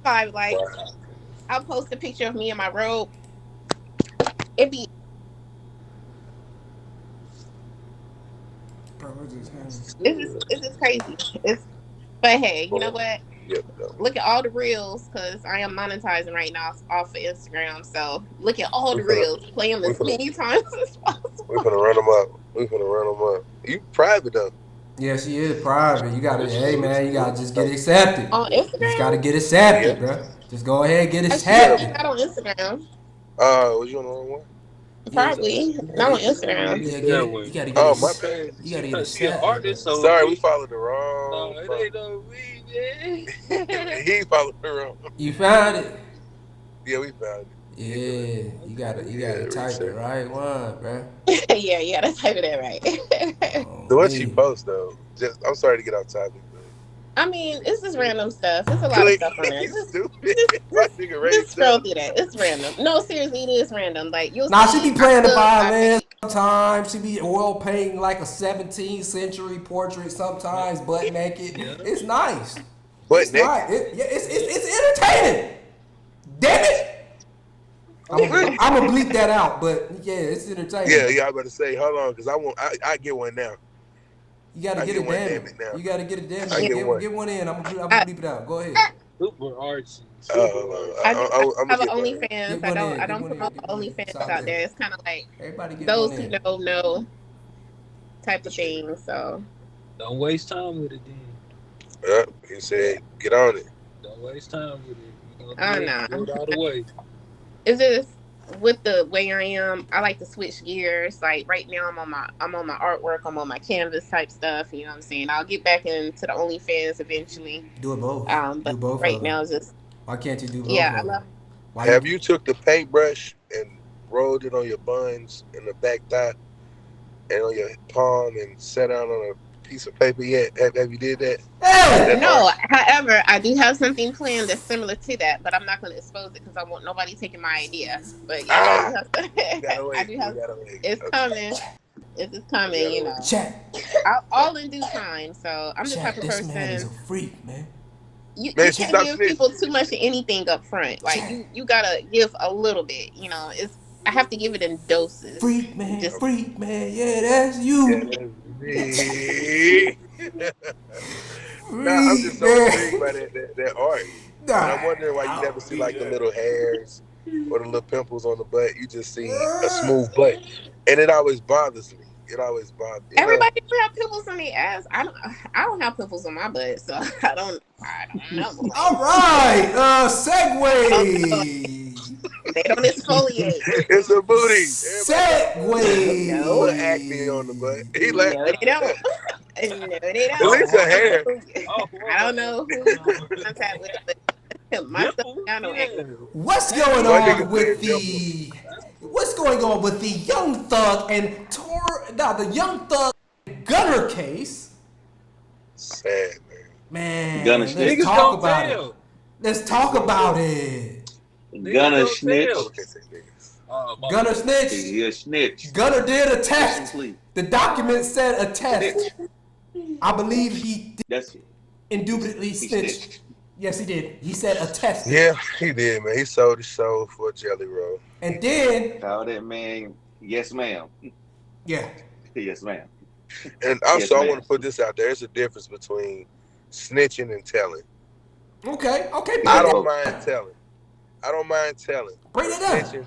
5 likes. I'll post a picture of me in my robe. It be it's just crazy. But hey, you know what? Look at all the reels because I am monetizing right now off of Instagram. So look at all the reels. Play them as many times as possible. We're gonna run them up. You private though. Yeah, she is private. You gotta, hey man, you gotta just get accepted. On You just Instagram? gotta get accepted, bro. Just go ahead and get I'm accepted. not on Instagram. Was you on the wrong one? Probably. Not on Instagram. Yeah, you gotta get Oh, my bad. You gotta get She an accepted. artist, so Sorry, we followed the wrong. No, it ain't no me, man. He followed the wrong. You found it? Yeah, we found it. Yeah, you gotta type the right one, bro. Yeah, you gotta type it in right. So what she post though? I'm sorry to get off topic, but I mean, it's just random stuff. It's a lot of stuff on there. Stupid. My nigga Ray Just scroll through that. It's random. No, seriously, it is random. Like you'll Nah, see, she be playing the I violin think- sometimes. She be oil painting like a 17th century portrait sometimes, butt naked. Yeah. It's nice. Butt It's naked. nice. It's entertaining. Damn it. I'm gonna bleep that out, but yeah, it's entertaining. Yeah, I better say, hold on, because I get one now. You gotta I get get it, one, damn damn it. it now. You gotta get it, damn I it. get one. Get one in. I'm gonna bleep it out. Go ahead. Super artsy. I'm have an gonna get OnlyFans. Get one in, I get don't one in, promote get one in. OnlyFans It's out out there. there. It's kind of like Everybody get those one who in. know type of thing. So Don't waste time with it, then. He said, get on it. Don't waste time with it. You Oh, do nah. it all the way. it's just with the way I am. I like to switch gears. Like right now, I'm on my artwork. I'm on my canvas type stuff. You know what I'm saying? I'll get back into the OnlyFans eventually. Do it both. But do both right of now, them. it's just Why can't you do both yeah. I of love. them? Why Have you took the paintbrush and rolled it on your buns in the back thigh and on your palm and sat down on a piece of paper yet? Have you did that? Hey! No, however, I do have something planned that's similar to that, but I'm not going to expose it because I want nobody taking my idea. But yeah, I do have. It's coming. It's just coming, you know. Chat. All in due time. So I'm the type of This man is person. a freak, man. You Man, can't stop give snitching. people too much of anything up front. Like you gotta give a little bit. You know, I have to give it in doses. Freak, man. Just- Freak, man. Yeah, that's you. Nah, I'm just so intrigued by that art. And I'm Nah. wondering why you never see like the little hairs or the little pimples on the butt. You just see a smooth butt, and it always bothers me. It always bothers me. Everybody have pimples on their ass. I don't have pimples on my butt, so I don't know. All right. Segue. They don't exfoliate. It's a booty. Segue. No. Put acne on the butt. He laughed. No, they don't. No, they At don't. least a hair. I don't know who you're in contact with, but my stuff, I don't acne. What's going on with the Young Thug and the Young Thug and Gunna case? Sad, Man, Gunna let's snitch. talk about it. Let's talk about it. Gunna snitch. man. Okay, say niggas. Gunna snitched. He a snitch. Gunna did a test. Please. The document said a test. Snitch. I believe he That's indubitably he snitched. snitched. Yes, he did. He said a test. Yeah, he did, man. He sold his soul for a jelly roll. And then, Call that man. Yes, ma'am. yeah. Yes, ma'am. And also, Yes, I ma'am. want to put this out there. There's a difference between snitching and telling. Okay. I don't mind telling. Bring it down. Snitching.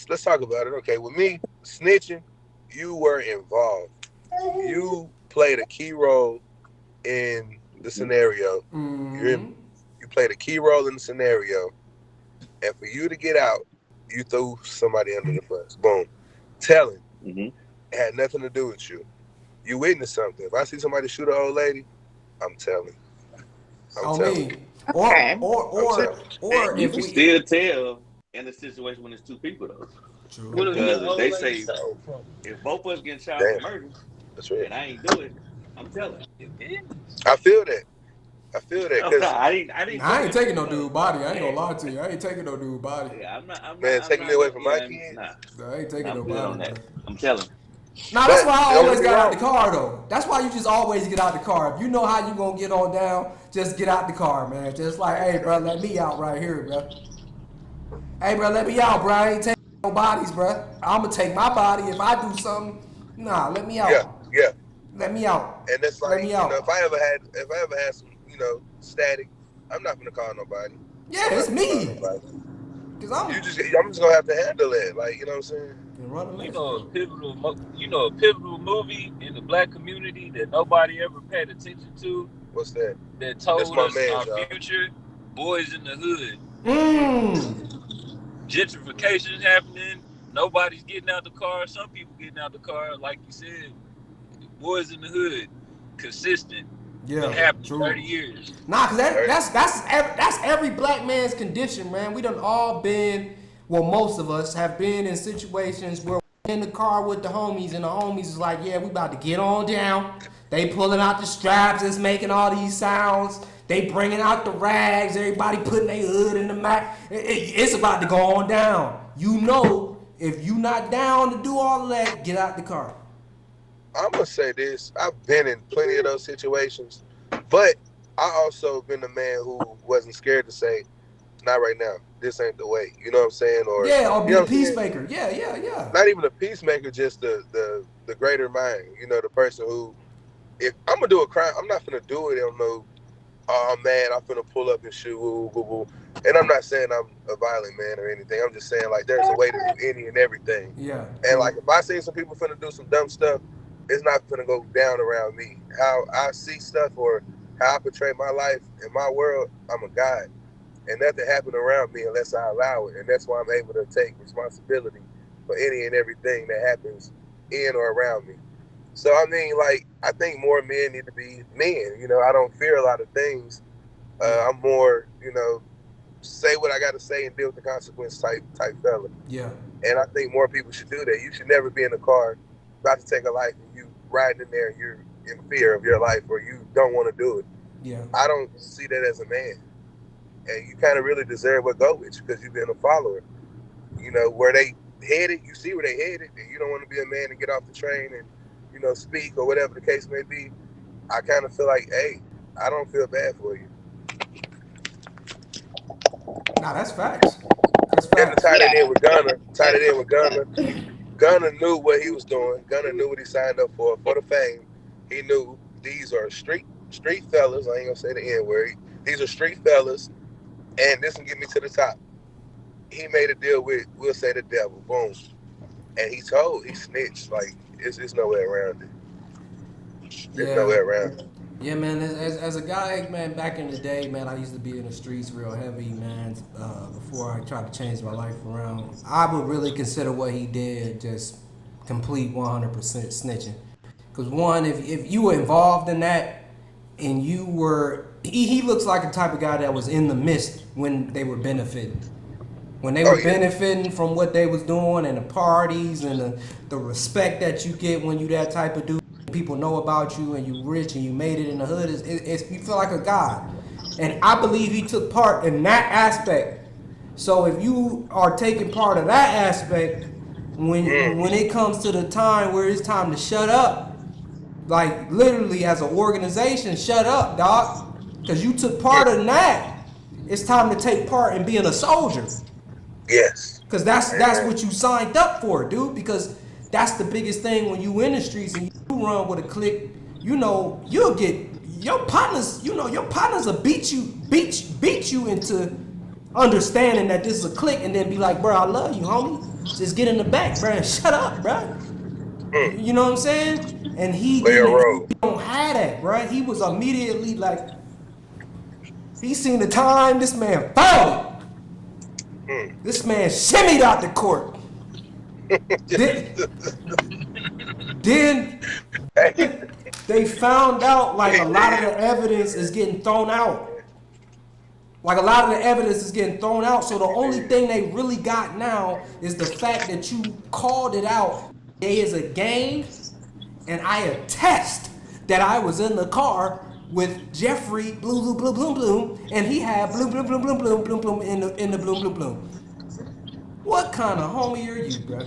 Let's talk about it. Okay, with me, snitching, you were involved. You played a key role in the scenario. Mm-hmm. You played a key role in the scenario, and for you to get out, you threw somebody under the bus. Boom. Telling had nothing to do with you. You witnessed something. If I see somebody shoot an old lady, I'm telling. I'm telling. Me. Okay. Or You if can we still tell in a situation when it's two people though. True. Because if they say if both of us get charged for murder That's right. and I ain't do it, I'm telling. I feel that. I feel that No, because I didn't. I ain't taking no dude body. I ain't gonna lie to you. I ain't taking no dude body. Yeah, I'm not. man, taking me away from my yeah, kids. Nah, I ain't taking I'm no good on body, that. bro. I'm telling. Nah, that's But why I don't always get me got out wrong. the car though. That's why you just always get out the car. If you know how you gonna get on down, just get out the car, man. Just like, hey, bro, let me out right here, bro. Hey, bro, let me out, bro. I ain't taking no bodies, bro. I'm gonna take my body if I do something. Nah, let me Yeah, out. yeah. Let me out. And that's Let like, me you know, out. if I ever had some, you know, static, I'm not gonna call nobody. Yeah, I'm not it's gonna call me. nobody. Cause I'm I'm just gonna have to handle it. Like, you know what I'm saying? and run a You mess, know, bro. a pivotal movie in the black community that nobody ever paid attention to, What's that? that That's told my us man, our y'all. future. Boys in the Hood. Mmm. Gentrification happening. Nobody's getting out the car. Some people getting out the car. Like you said, Boys in the Hood, consistent. Been Yeah, happening true. 30 years. Nah, cause that's every black man's condition, man. We done all been, well, most of us have been in situations where we're in the car with the homies, and the homies is like, yeah, we about to get on down. They pulling out the straps, it's making all these sounds. They bringing out the rags. Everybody putting their hood in the mat. It's about to go on down. You know, if you not down to do all of that, get out the car. I'm gonna say this. I've been in plenty of those situations, but I also been the man who wasn't scared to say, "Not right now. This ain't the way." You know what I'm saying? Or Yeah, or you be know the what I'm saying? peacemaker. Yeah. Not even a peacemaker, just the greater mind. You know, the person who, if I'm gonna do a crime, I'm not gonna do it on no, oh man, I'm finna pull up and shoot, woo, woo, woo. And I'm not saying I'm a violent man or anything. I'm just saying like there's a way to do any and everything. Yeah, And true. like if I see some people finna do some dumb stuff, it's not finna go down around me. How I see stuff or how I portray my life in my world, I'm a God. And nothing happen around me unless I allow it. And that's why I'm able to take responsibility for any and everything that happens in or around me. So I mean, like, I think more men need to be men. You know, I don't fear a lot of things. Yeah. I'm more, you know, say what I got to say and deal with the consequence type fella. Yeah. And I think more people should do that. You should never be in a car about to take a life and you riding in there and you're in fear of your life or you don't want to do it. Yeah. I don't see that as a man. And you kind of really deserve what go with you because you've been a follower. You know, where they headed, you see where they headed, and you don't want to be a man and get off the train and, you know, speak or whatever the case may be. I kind of feel like, hey, I don't feel bad for you. Nah, that's facts. That's And to facts. tie that Yeah. in with Gunna, Gunna knew what he was doing. Gunna knew what he signed up for the fame. He knew these are street fellas. I ain't gonna say the N word. These are street fellas, and this will get me to the top. He made a deal with, we'll say, the devil. Boom. And he snitched. Like, it's no way around it. There's no way Yeah. around it. Yeah, man. As a guy, man, back in the day, man, I used to be in the streets real heavy, man. Before I tried to change my life around, I would really consider what he did just complete 100% snitching. Cause one, if you were involved in that, and you were, he looks like the type of guy that was in the midst when they were benefiting. When they Oh, were yeah. benefiting from what they was doing and the parties and the respect that you get when you that type of dude, people know about you and you rich and you made it in the hood, you feel like a god. And I believe he took part in that aspect. So if you are taking part of that aspect, when Mm. it comes to the time where it's time to shut up, like literally as an organization, shut up, dog. Cause you took part in that. It's time to take part in being a soldier. Yes. Cause that's Amen. what you signed up for, dude. Because that's the biggest thing when you in the streets and you run with a clique. You know you'll get your partners. You know your partners will beat you into understanding that this is a clique, and then be like, bro, I love you, homie. Just get in the back, bro, and shut up, bro. Mm. You know what I'm saying? And he Play a didn't. He role. don't have that, bro. He was immediately like, he seen the time. This man found it. Mm. This man shimmied out the court. Then, then they found out like a He lot of did. the evidence is getting thrown out. Like a lot of the evidence is getting thrown out. So the He only did. thing they really got now is the fact that you called it out. There is a gang, and I attest that I was in the car with Jeffrey Bloom Bloom Bloom Bloom Bloom, and he had Bloom Bloom Bloom Bloom Bloom Bloom Bloom in the Bloom Bloom Bloom. What kind of homie are you, bro?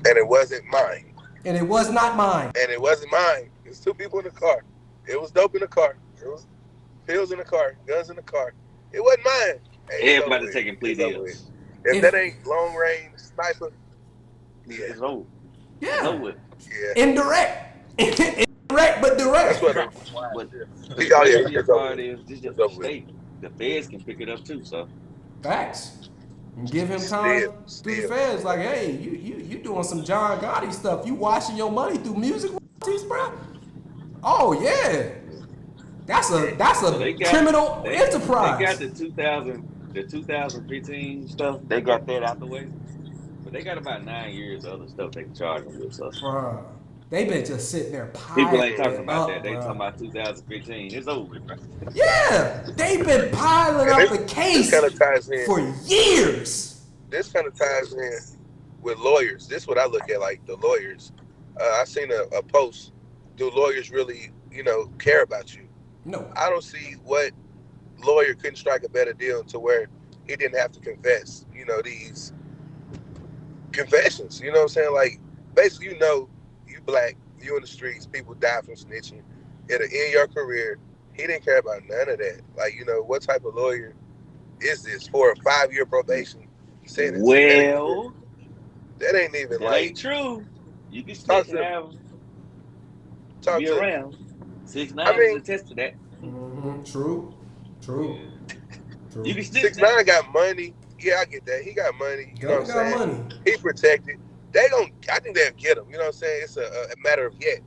And it wasn't mine. And it was not mine. And it wasn't mine. It was two people in the car. It was dope in the car. It was pills in the car, guns in the car. It wasn't mine. Hey, Everybody taking plea deals. If that ain't long range sniper, yeah. It's over. Yeah. It's over. Yeah. Indirect. Indirect, but direct. That's what I'm But the yeah, crazy it's part over. is this just a state. The feds can pick it up too, so. Facts. And give him time through the feds. Like, hey, you doing some John Gotti stuff. You washing your money through music royalties, bro? Oh yeah. That's a criminal enterprise. They got the 2015 stuff. They got that out the way. But they got about 9 years of other stuff they can charge them with. So. Bruh, they been just sitting there piling People ain't talking about up, that. They bruh. talking about 2015. It's over with, bro. Yeah, they've been piling up the case kind of ties in. for years. This kind of ties in with lawyers. This is what I look at, like the lawyers. I seen a post. Do lawyers really, care about you? No. I don't see what lawyer couldn't strike a better deal to where he didn't have to confess, these confessions. You know what I'm saying? Like, basically, you black, you in the streets, people die from snitching. It'll end your career. He didn't care about none of that. Like, what type of lawyer is this for a 5-year probation sentence? Well, that ain't even that like ain't true. You can still have be around. 6ix9ine is attest to that. Mm-hmm. True. You can still 6ix9ine got money. Yeah, I get that. He got money. You know what I'm saying? Money. He protected. I think they'll get him. You know what I'm saying? It's a matter of yet.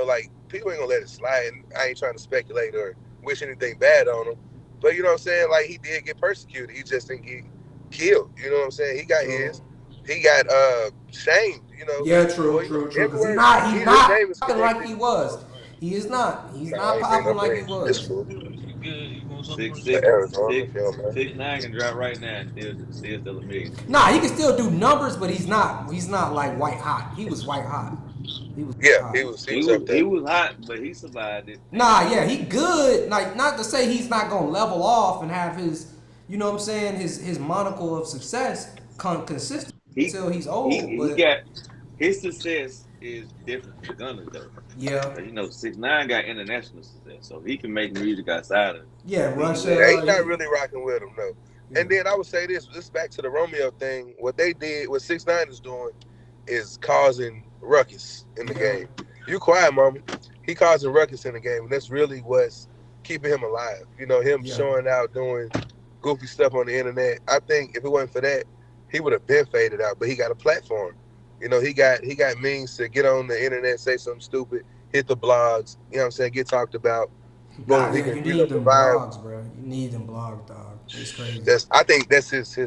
Like, people ain't gonna let it slide. And I ain't trying to speculate or wish anything bad on him. But you know what I'm saying? Like, he did get persecuted. He just didn't get killed. You know what I'm saying? He got his. He got shamed. Yeah, true. Because he's not popping like he was. He is not. He's not popping like he was. 6ix9ine can drop right now and still a million. Nah, he can still do numbers, but he's not like white hot. He was white hot. He was hot. He was hot, but he survived it. Nah, yeah, he good. Like, not to say he's not gonna level off and have his, you know what I'm saying, his monocle of success consistent until he's old. His success is different from Gunna though. Yeah. 6ix9ine got international success, so he can make music outside of. Yeah, Russia. He's not really rocking with him, no. Yeah. And then I would say this back to the Romeo thing. What 6ix9ine is doing is causing ruckus in the game. You quiet, mama. He causing ruckus in the game, and that's really what's keeping him alive. Him showing out, doing goofy stuff on the internet. I think if it wasn't for that, he would have been faded out, but he got a platform. He got means to get on the internet, say something stupid, hit the blogs, you know what I'm saying, get talked about. Nah, you need them blogs, bro. You need them blogs, dog. It's crazy. I think that's his you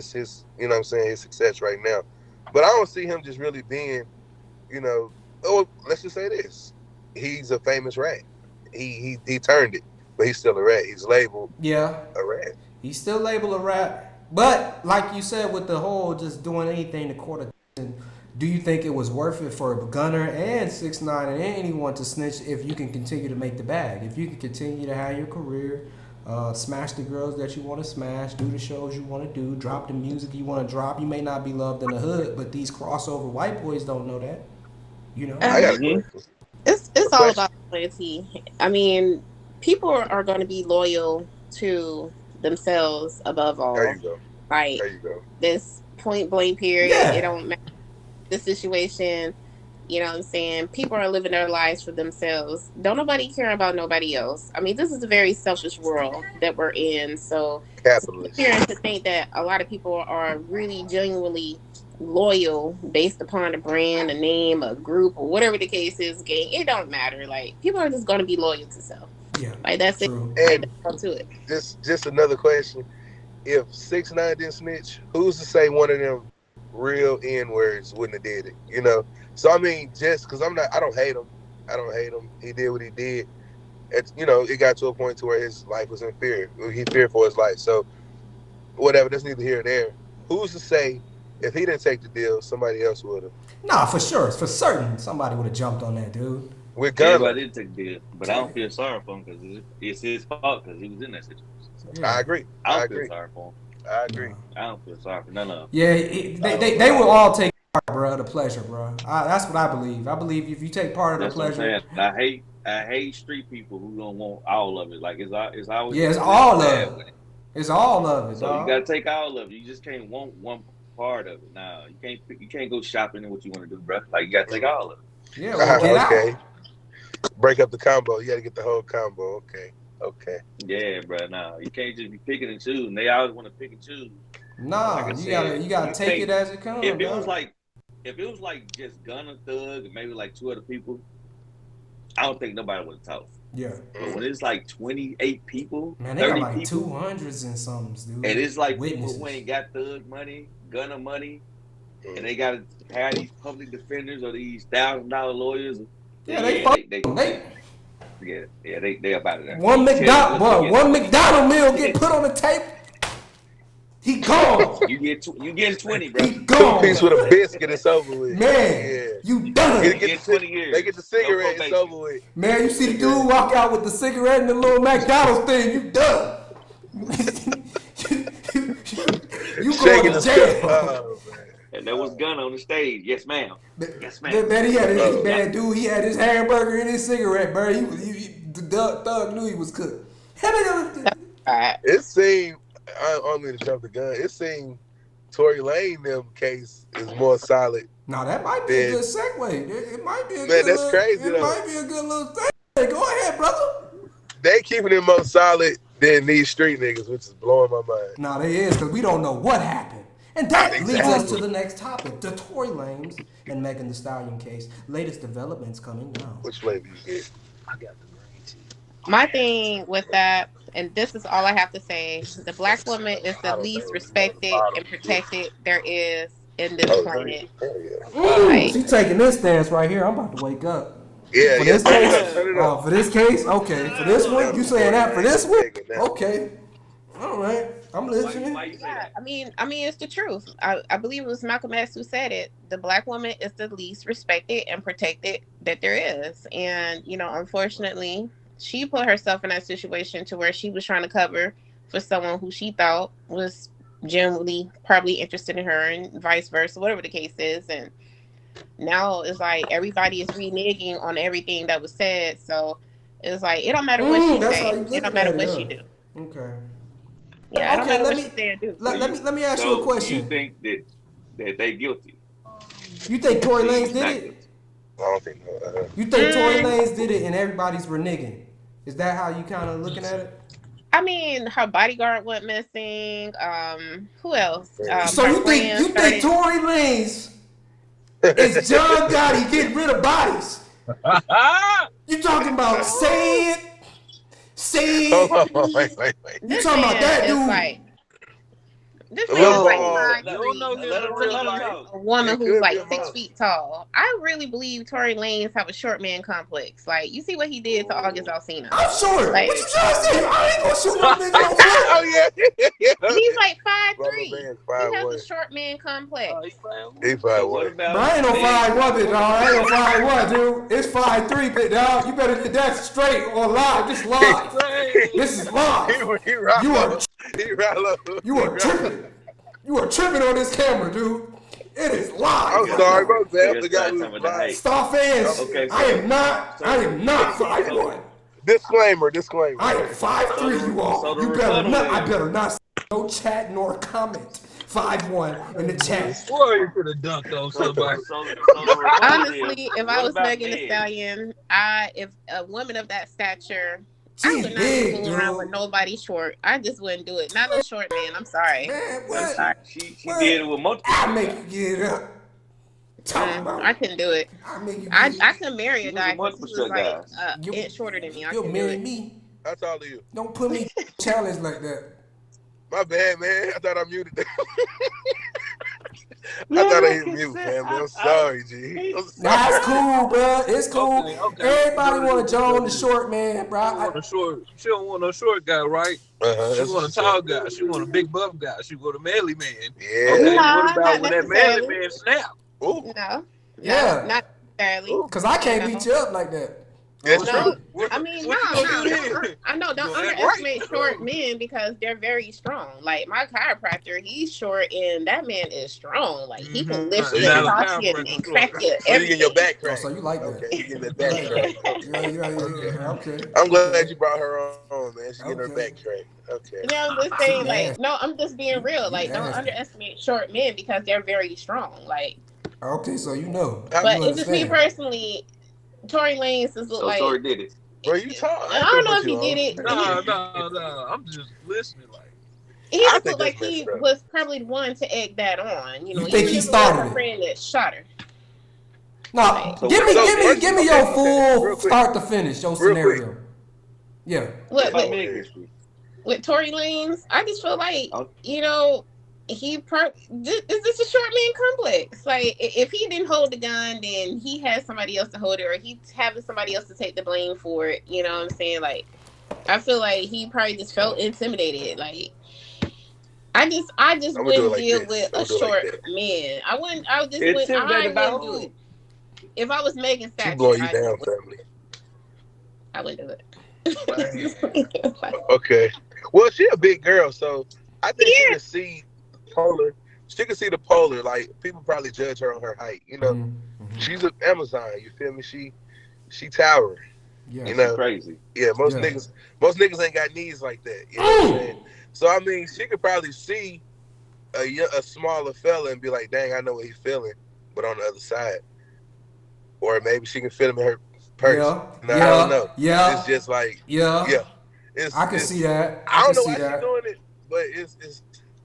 know what I'm saying, his success right now. But I don't see him just really being, let's just say this. He's a famous rat. He turned it, but he's still a rat. He's labeled a rat. He's still labeled a rat. But like you said, with the whole just doing anything to court attention, do you think it was worth it for Gunna and 6ix9ine and anyone to snitch if you can continue to make the bag? If you can continue to have your career, smash the girls that you want to smash, do the shows you want to do, drop the music you want to drop. You may not be loved in the hood, but these crossover white boys don't know that. I got a question. It's all about loyalty. I mean, people are going to be loyal to themselves above all. There you go. Like, there you go. This point blank period, it don't matter the situation. You know what I'm saying? People are living their lives for themselves. Don't nobody care about nobody else. I mean, this is a very selfish world that we're in. So capitalist. It's to think that a lot of people are really genuinely loyal based upon a brand, a name, a group, or whatever the case is. Gang, it don't matter. Like, people are just going to be loyal to self. Yeah, like that's true. it. And up to it. Just another question: if 6ix9ine didn't snitch, who's to say one of them real N-words wouldn't have did it? So I mean, just because I don't hate him. He did what he did. It got to a point to where his life was in fear. He feared for his life. So whatever, that's neither here nor there. Who's to say if he didn't take the deal, somebody else would have? Nah, for sure, for certain, somebody would have jumped on that, dude. With Gunna. Everybody did take a deal, but I don't feel sorry for him because it's his fault because he was in that situation. So I agree. I don't feel sorry for him. I agree. I don't feel sorry for none of them. Yeah, they will all take part, bro, the pleasure, bro. That's what I believe. I believe if you take part of the pleasure. I hate street people who don't want all of it. Like it's always it's all of it. It's all of it. So dog. you gotta take all of it. You just can't want one part of it. Nah, you can't go shopping in what you want to do, bro. Like you gotta take all of it. Yeah, well, get okay. out. Break up the combo. You gotta get the whole combo. Okay. Yeah, bro. Nah, you can't just be picking and choosing. They always want to pick and choose. Nah, Like you gotta take it as it comes. If it was like just Gunna, Thug, and maybe like 2 other people, I don't think nobody would talk. Yeah. But when it's like 28 people, Man, they 30 got like people, 200s and something, dude. and it's like witnesses. people who ain't got Thug money, Gunna money, and they gotta hire these public defenders or these $1,000 lawyers. Yeah, they about it. One McDonald meal get put on the table. He gone. You get 20, bro. He gone. 2 piece with a biscuit, it's over with. Man, you done. They get 20 years. They get the cigarette, it's over with. Man, you see the dude walk out with the cigarette and the little McDonald's thing, you done. You going to jail. Oh, and there was Gunna on the stage. Yes, ma'am. Yes, ma'am. Man, he had his hamburger and his cigarette, bro. The Thug knew he was cooked. It seemed, I don't mean to jump the gun, it seemed Tory Lanez them case is more solid. Now that might be a good segue. It might be a good that's crazy. It might be a good little thing. Hey, go ahead, brother. They keeping it more solid than these street niggas, which is blowing my mind. Nah, they is, because we don't know what happened. And that leads us to the next topic, the Tory Lanez and Megan Thee Stallion case. Latest developments coming now. Which flavor you get? I got the green tea. My thing with that, and this is all I have to say, the black woman is the least respected and protected there is in this planet. She's taking this stance right here. I'm about to wake up. Yeah, for this case? Oh, for this case? Okay. For this one? You saying that for this one? Okay. All right. I'm listening. Yeah, I mean, it's the truth. I believe it was Malcolm X who said it. The black woman is the least respected and protected that there is. And, unfortunately, she put herself in that situation to where she was trying to cover for someone who she thought was genuinely probably interested in her and vice versa, whatever the case is. And now it's like everybody is reneging on everything that was said. So it's like, it don't matter what she say. It don't matter what she do. Okay. Yeah, I don't know what she say and do. Let me ask you a question. You think that they guilty? You think Tory Lanez did it? I don't think so. You think Tory Lanez did it and everybody's reneging? Is that how you kind of looking at it? I mean, her bodyguard went missing. Who else? So you think Tory Lanez is John Gotti getting rid of bodies? You talking about saying? Hold on, wait. You talking about that dude? This man is like 5'3". A woman who's like 6 feet tall. I really believe Tory Lanez have a short man complex. Like, you see what he did to August Alsina. I'm short. What you trying to say? I ain't gonna shoot no nigga on foot. Oh yeah. He's like 5'3". He has a short man complex. He 5'1". But I ain't no 5'1", big dog. I ain't no 5'1", dude. It's 5'3", big dog. You better get that straight or live. This live. This is live. You are tripping. You are tripping on this camera, dude. It is live. I'm sorry, bro. The guy who's live. Star fans, Okay, I am not 5'1". Disclaimer. I am 5'3", you all. You better not. I better not no chat nor comment. 5'1" in the chat. Boy, you could have dunked on somebody. Honestly, if I was Megan Thee Stallion, if a woman of that stature, I would not be fooling around with nobody short. I just wouldn't do it. Not no short man. I'm sorry. Man, what? I'm sorry. She did it with multiple. I make you get up. I couldn't do it. I couldn't marry a guy because he was like an inch shorter than me. You'll marry me. How tall are you? Don't put me challenge like that. My bad, man. I thought I muted that. I thought I hit mute, family. I'm sorry, G. Nah, it's cool, bro. It's cool. Okay. Everybody want to join the short man, bro. She don't want no short guy, right? She want a tall guy. She want a big buff guy. She want a manly man. Yeah. Okay, what about when that manly man snap? Ooh. No. Yeah. Not necessarily. Because I can't beat you up like that. That's No, true. I mean, What no, you gonna do no. then? I know. Don't You gonna act underestimate right. short men because they're very strong. Like my chiropractor, he's short and that man is strong. Like he can lift So you you and get, toss you and crack you. so you getting your Everything. back Oh, cracked. so you like that? Okay, you getting that You back like cracked. that? Okay. Okay. I'm glad Okay. you brought her on, man. She getting her Okay. back cracked. Okay. You know, I'm just She saying, like, nasty. no, I'm just being real. You Like, don't nasty. underestimate short men because they're very strong. Like, Okay, so you know, How, you but it's just me understand. personally. Tory Lanez is look So like. Tory did it. bro, you talk. I I ain't don't finna know put if he you did on. it. No. I'm just listening. Like, He I just think looked like that's he messed up. was probably the one to egg that on. You know, You think even he if it was her started it? friend that shot her. No, Like, So give what me, about give me, first, give me okay, your okay, full real quick, start to finish, your real quick. scenario. Yeah. what with about with, Meg history? with Tory Lanez, I just feel like Oh, you know is this a short man complex? Like if he didn't hold the gun, then he had somebody else to hold it, or he's having somebody else to take the blame for it. You know what I'm saying? Like I feel like he probably just felt intimidated. Like I just I'm gonna do it wouldn't like deal this. with I'm a gonna do it like short that. man. I wouldn't. I just wouldn't. I intimidated by wouldn't do who? it. If I was Megan She Stature, blowing you I just down, would. family. I wouldn't do Man. it. Like, Okay. Well, she a big girl, so I think she yeah, can see polar. She can see the polar. Like people probably judge her on her height. You know, she's an Amazon. You feel me? She towering. Yeah. You She know, crazy. yeah. Most Yeah. niggas ain't got knees like that. You know what I'm saying? So I mean, she could probably see a smaller fella and be like, "Dang, I know what he's feeling," but on the other side, or maybe she can feel him in her purse. Yeah. No, I don't Yeah. know. It's Yeah. just like, Yeah. yeah, I can see that. I I can don't know see why she's that. doing it, but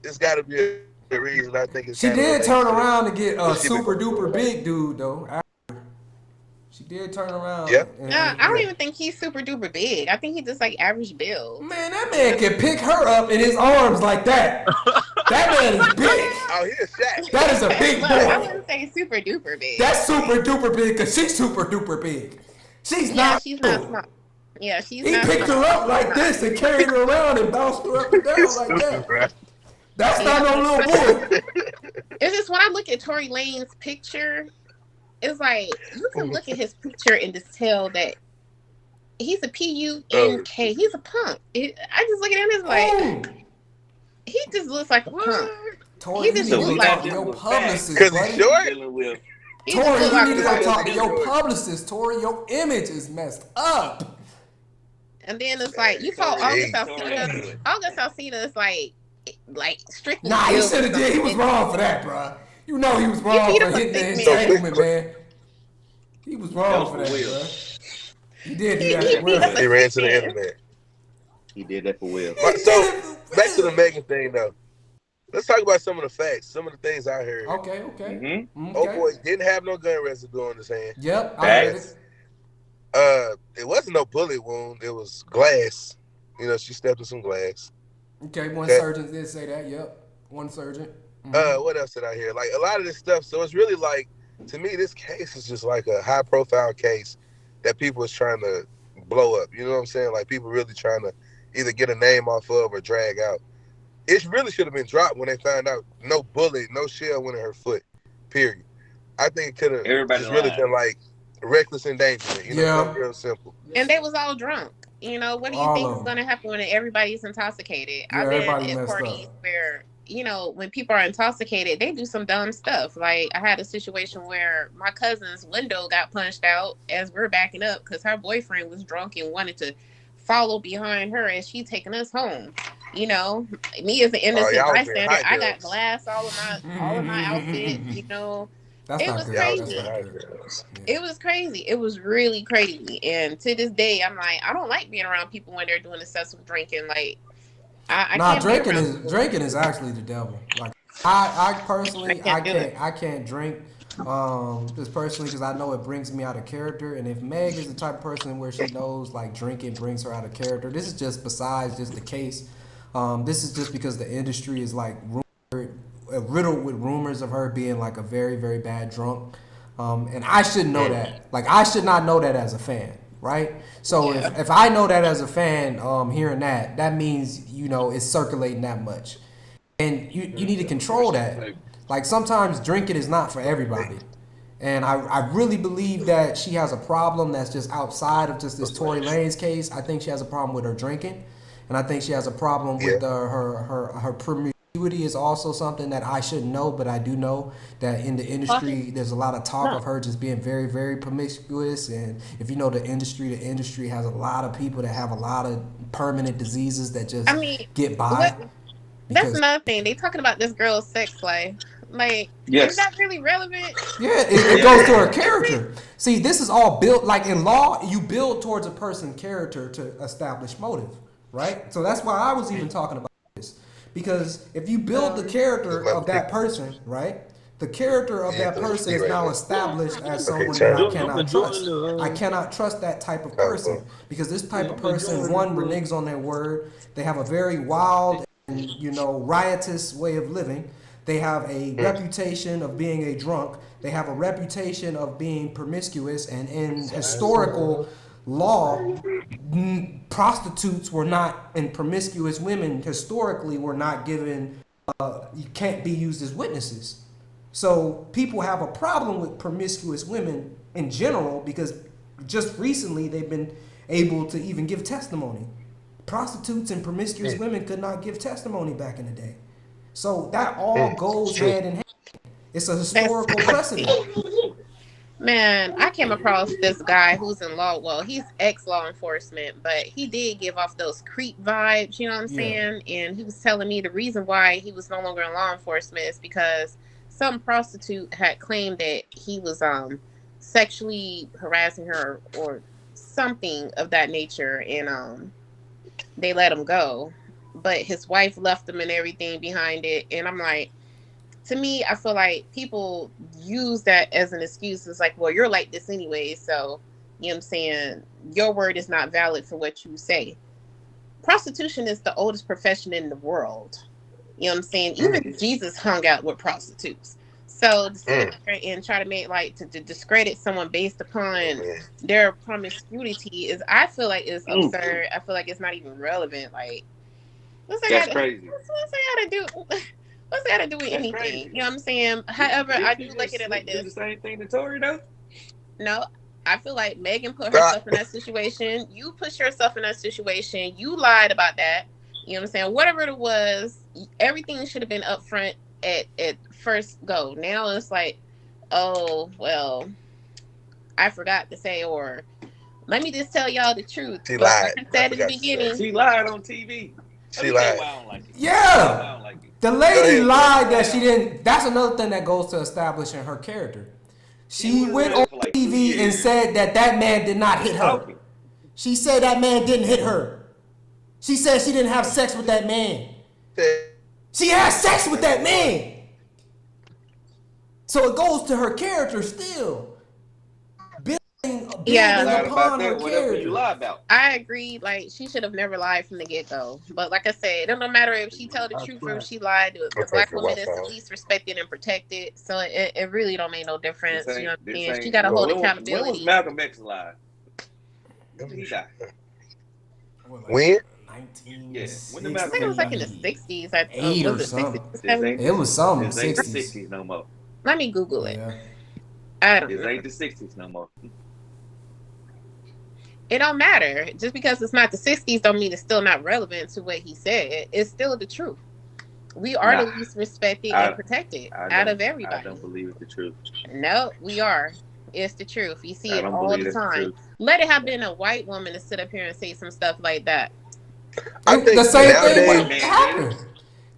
it's got to be a reason. I think it's She kind of did related turn to around to get what a she been super going through duper in life. big dude though. She did turn around Yeah, and I don't yeah. even think he's super duper big. I think he's just like average build. Man, that man can pick her up in his arms like that. That man is big. oh, he a Shaq. That is a Look, big I boy. wouldn't say super duper big. That's super duper big because she's super duper big. She's Yeah, not she's not little. small. Yeah, she's He not picked her small. up She's like not. this and carried her around and bounced her up and down It's like stupid, that. bro. That's Yeah, not no little boy. it's just when I look at Tory Lane's picture, it's like you can look at his picture and just tell that he's a punk. He's a punk. I just look at him as like he just looks like a punk. Tori, you just need So to we go look talk not to like your dealing with facts. publicist, Cause he's buddy. short. Dealing with he just Tori, look you like need to a go punk. talk to your Short. publicist. Tori, your image is messed up. And then it's like you Tory. fought August Jeez. Tory Alsina. do it. August Alsina is like strictly Nah, he built should for have did. He was something. wrong for that, bro. You know he was He wrong beat for up a hitting the thick So man. entanglement, man. He was That wrong was for for that, Will. bro. He did do He, that he for beat up Will. a He ran thick to the man. internet. He did that for Will. He So did it for back to the Will. Megan thing though. Let's talk about some of the facts, some of the things I heard. Okay. Mm-hmm. Oh Okay. boy, didn't have no gun residue on his hand. Yep, I heard Facts. it. It wasn't no bullet wound. It was glass. You know, she stepped in some glass. Okay, one Okay. surgeon did say that. Yep, one surgeon. What else did I hear? Like a lot of this stuff. So it's really like, to me, this case is just like a high profile case that people is trying to blow up. You know what I'm saying? Like people really trying to either get a name off of or drag out. It really should have been dropped when they found out no bullet, no shell went in her foot. Period. I think it could have Everybody just really lying. been like reckless endangerment. You know, Yeah. something real simple. And they was all drunk. You know, what do you All think of is them. going to happen when everybody's intoxicated? Yeah, I've been everybody at messed parties up. where, you know, when people are intoxicated, they do some dumb stuff. Like, I had a situation where my cousin's window got punched out as we're backing up because her boyfriend was drunk and wanted to follow behind her as she taking us home. You know, me as an innocent y'all was being bystander, hot I got girls. glass all of my outfit, you know. That's It not was good. Y'all was crazy. being That's not hot good. girls. It was crazy. It was really crazy. And to this day, I'm like, I don't like being around people when they're doing excessive drinking. Like, I Nah, can't be around people. drinking is actually the devil. Like I personally, I can't do it. I can't drink. Just personally, because I know it brings me out of character. And if Meg is the type of person where she knows like drinking brings her out of character, this is just besides just the case. This is just because the industry is like riddled with rumors of her being like a very, very bad drunk. And I should know that. Like I should not know that as a fan, right? So Yeah. if I know that as a fan, hearing that means, you know, it's circulating that much. And you need to control that. Like sometimes drinking is not for everybody. And I really believe that she has a problem that's just outside of just this Tory Lanez case. I think she has a problem with her drinking, and I think she has a problem with her promiscuity is also something that I shouldn't know, but I do know that in the industry there's a lot of talk of her just being very, very promiscuous. And if you know the industry has a lot of people that have a lot of permanent diseases that just get by. That's another thing. They talking about this girl's sex life. Like, Yes. is that really relevant? Yeah, it goes to her character. See, this is all built, like in law, you build towards a person's character to establish motive, right? So that's why I was even talking about this. Because if you build the character of that person, right? The character of that person is now established as someone that I cannot trust. I cannot trust that type of person because this type of person, one, reneges on their word. They have a very wild and, riotous way of living. They have a reputation of being a drunk. They have a reputation of being promiscuous. And in historical law, prostitutes were not, and promiscuous women historically were not given, you can't be used as witnesses. So people have a problem with promiscuous women in general because just recently they've been able to even give testimony. Prostitutes and promiscuous women could not give testimony back in the day. So that all goes hand in hand. It's a historical precedent. Man, I came across this guy who's in law. Well, he's ex-law enforcement, but he did give off those creep vibes, you know what I'm saying? And he was telling me the reason why he was no longer in law enforcement is because some prostitute had claimed that he was sexually harassing her or something of that nature, and they let him go. But his wife left him and everything behind it. And I'm like, to me, I feel like people use that as an excuse. It's like, well, you're like this anyway. So, you know what I'm saying? Your word is not valid for what you say. Prostitution is the oldest profession in the world. You know what I'm saying? Even Jesus hung out with prostitutes. So to sit there and try to make to discredit someone based upon their promiscuity is, I feel like, it's absurd. I feel like it's not even relevant. Like, that's crazy. What's that got to do with anything? Crazy. You know what I'm saying? However, I do look at it like this. Do the same thing to Tory though? No, I feel like Megan put herself in that situation. You put yourself in that situation. You lied about that. You know what I'm saying? Whatever it was, everything should have been upfront at first go. Now it's like, oh, well, I forgot to say, or let me just tell y'all the truth. She lied. Like I said in the beginning. She lied on TV. She lied. Why I don't like it. Yeah. I don't like it. The lady lied that she didn't. That's another thing that goes to establishing her character. She went on TV and said that man did not hit her. She said that man didn't hit her. She said she didn't have sex with that man. She had sex with that man. So it goes to her character still. Building upon her character. You lie about. I agree. Like, she should have never lied from the get-go. But like I said, it don't matter if she tell the truth or if she lied. The black woman is the least respected and protected. So it really don't make no difference. You know what I'm saying? She got to hold accountability. When was Malcolm X lie? He died. When? 19. Yes. I think it was like in the 60s. Eight or something. It was something. 60s. No more. Let me Google it. Yeah. I don't know. It ain't the 60s no more. It don't matter. Just because it's not the 60s don't mean it's still not relevant to what he said. It's still the truth. We are the least respected and protected out of everybody. I don't believe it's the truth. No, we are. It's the truth. You see it all the time. Let it have been a white woman to sit up here and say some stuff like that. I think the same thing nowadays happened.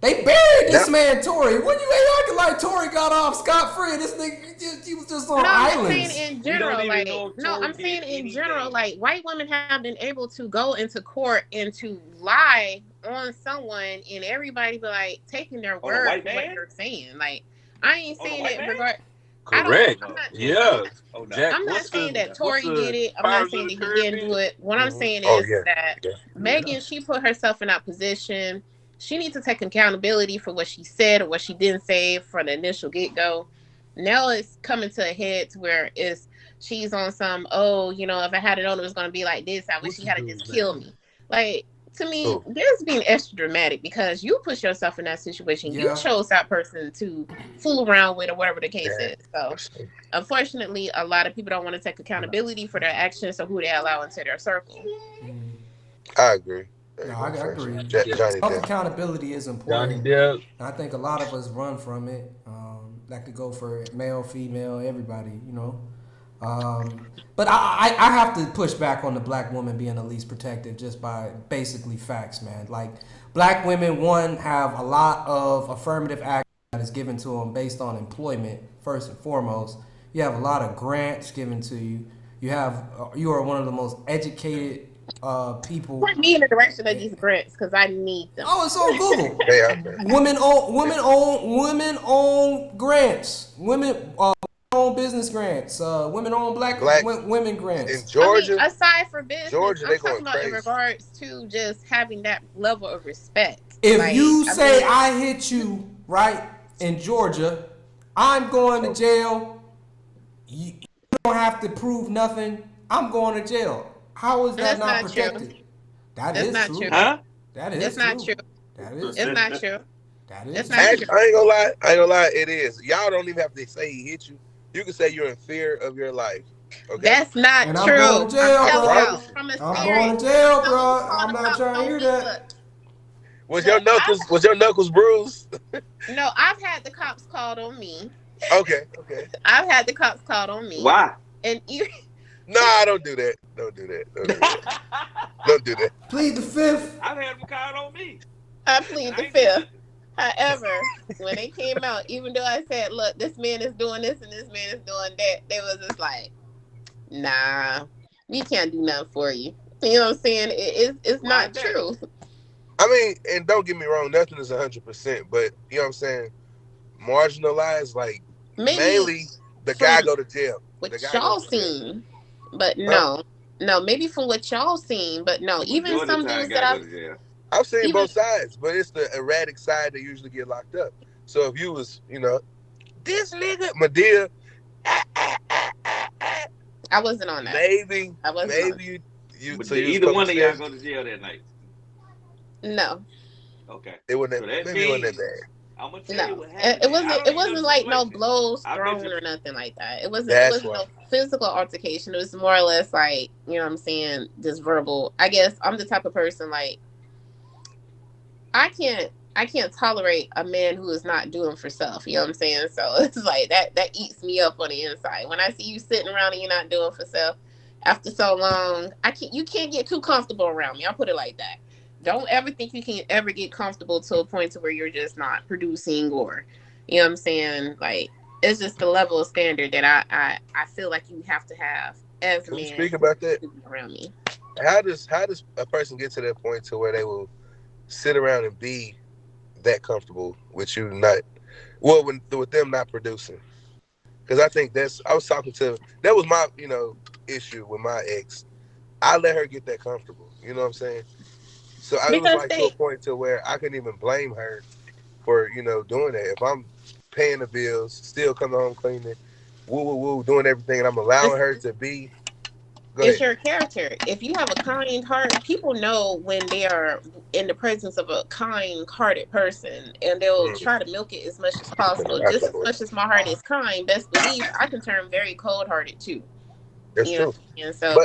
They buried this man, Tory. When you ain't acting like Tory got off scot-free, this nigga, he was just on islands. I'm saying in general, like white women have been able to go into court and to lie on someone, and everybody be like taking their word for what they're saying. Like, I ain't saying it regard. Correct. I'm not saying that Tory did it. I'm not saying that he didn't do it. What I'm saying is that Megan, she put herself in that position. She needs to take accountability for what she said or what she didn't say from the initial get-go. Now it's coming to a head to where she's on some, if I had known it was going to be like this, I wish she had to just kill me. Like, to me, Who? there's being extra dramatic because you put yourself in that situation. Yeah. You chose that person to fool around with or whatever the case is. So, unfortunately, a lot of people don't want to take accountability for their actions or who they allow into their circle. I agree. No, I agree. Johnny Self Depp. accountability is Johnny important. Depp. And I think a lot of us run from it. That could go for male, female, everybody, you know. But I have to push back on the black woman being the least protected just by basically facts, man. Like, black women, one, have a lot of affirmative action that is given to them based on employment, first and foremost. You have a lot of grants given to you. You are one of the most educated people. Point me in the direction of these grants because I need them. Oh, it's on Google. They out there. Women-owned grants. Women-owned business grants. Women-owned black women grants. In Georgia, I mean, aside from business, Georgia, I'm they talking going about crazy. in regards to just having that level of respect. If Like, you I say mean, I hit you right in Georgia, I'm going to jail. You don't have to prove nothing. I'm going to jail. How is that That's not not true. protected? That's not true. Huh? That is That's not true. That is It's not true. That is It's true. not I true. ain't gonna lie. I ain't gonna lie. It is. Y'all don't even have to say he hit you. You can say you're in fear of your life. Okay. That's not And I'm true. going to jail, I'm telling bro. y'all, from I'm experience. going to jail, bro. Someone I'm not called trying to hear about that. Was your knuckles bruised? No, I've had the cops called on me. Okay. I've had the cops called on me. Why? And even Nah, don't do that. Don't do that. Don't do that. Plead the fifth. I've had them called on me. I plead the fifth. However, when they came out, even though I said, look, this man is doing this and this man is doing that, they was just like, nah, we can't do nothing for you. You know what I'm saying? It's not true. I mean, and don't get me wrong, nothing is 100%, but you know what I'm saying? Marginalized, like, mainly the guy go to jail. What y'all seen, but no, maybe from what y'all seen, but no, even some dudes that I've seen both sides, but it's the erratic side that usually get locked up. So if you was, you know, this nigga, Madea, I wasn't on that. Maybe you. But So either one of y'all go to jail that night. No. Okay. It wasn't. So Maybe it wasn't that bad. I'm gonna tell you what happened. It wasn't like no blows thrown or nothing like that. It wasn't no physical altercation. It was more or less like, you know what I'm saying, just verbal. I guess I'm the type of person, like, I can't tolerate a man who is not doing for self. You know what I'm saying? So it's like that eats me up on the inside. When I see you sitting around and you're not doing for self after so long, you can't get too comfortable around me. I'll put it like that. Don't ever think you can ever get comfortable to a point to where you're just not producing, or, you know what I'm saying? Like, it's just the level of standard that I feel like you have to have as a man. Speak about that around me. How does a person get to that point to where they will sit around and be that comfortable with you with them not producing? Because I think that was my, you know, issue with my ex. I let her get that comfortable. You know what I'm saying? So it was like to a point to where I couldn't even blame her for, you know, doing that. If I'm paying the bills, still coming home cleaning, doing everything, and I'm allowing her to be. It's your character. If you have a kind heart, people know when they are in the presence of a kind-hearted person, and they'll try to milk it as much as possible. Just as much as my heart is kind, best believe I can turn very cold-hearted too. That's true. And so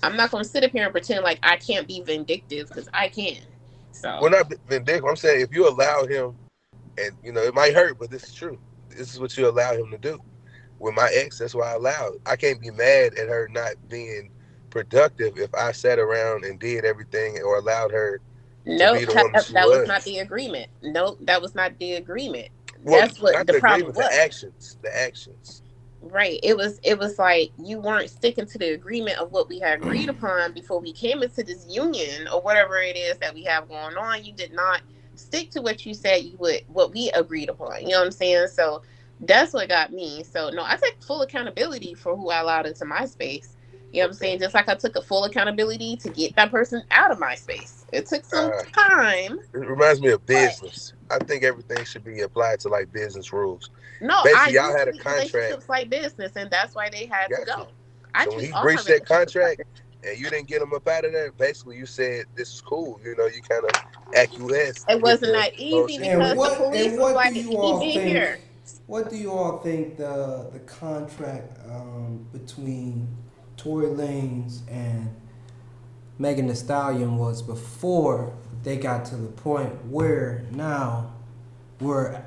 I'm not going to sit up here and pretend like I can't be vindictive, because I can. So we're not vindictive. I'm saying if you allow him, and you know it might hurt, but this is true. This is what you allow him to do. With my ex, that's why I allowed. I can't be mad at her not being productive if I sat around and did everything or allowed her to be the woman she that was not the agreement. Nope, that was not the agreement. That's what the problem was. The actions. Right. It was like you weren't sticking to the agreement of what we had agreed upon before we came into this union or whatever it is that we have going on. You did not stick to what you said you would, what we agreed upon. You know what I'm saying? So that's what got me. So no, I take full accountability for who I allowed into my space. You know what I'm saying? Just like I took a full accountability to get that person out of my space. It took some time. It reminds me of business. I think everything should be applied to like business rules. No, basically, y'all had a contract. Relationships like business, and that's why they had to go. So when he breached that contract, and you didn't get him up out of there, basically you said this is cool. You know, you kind of acquiesced. It with wasn't the that whole easy And because the situation. police was what do like, you he all been think? here. What do you all think the contract between Tory Lanez and Megan Thee Stallion was before they got to the point where now we're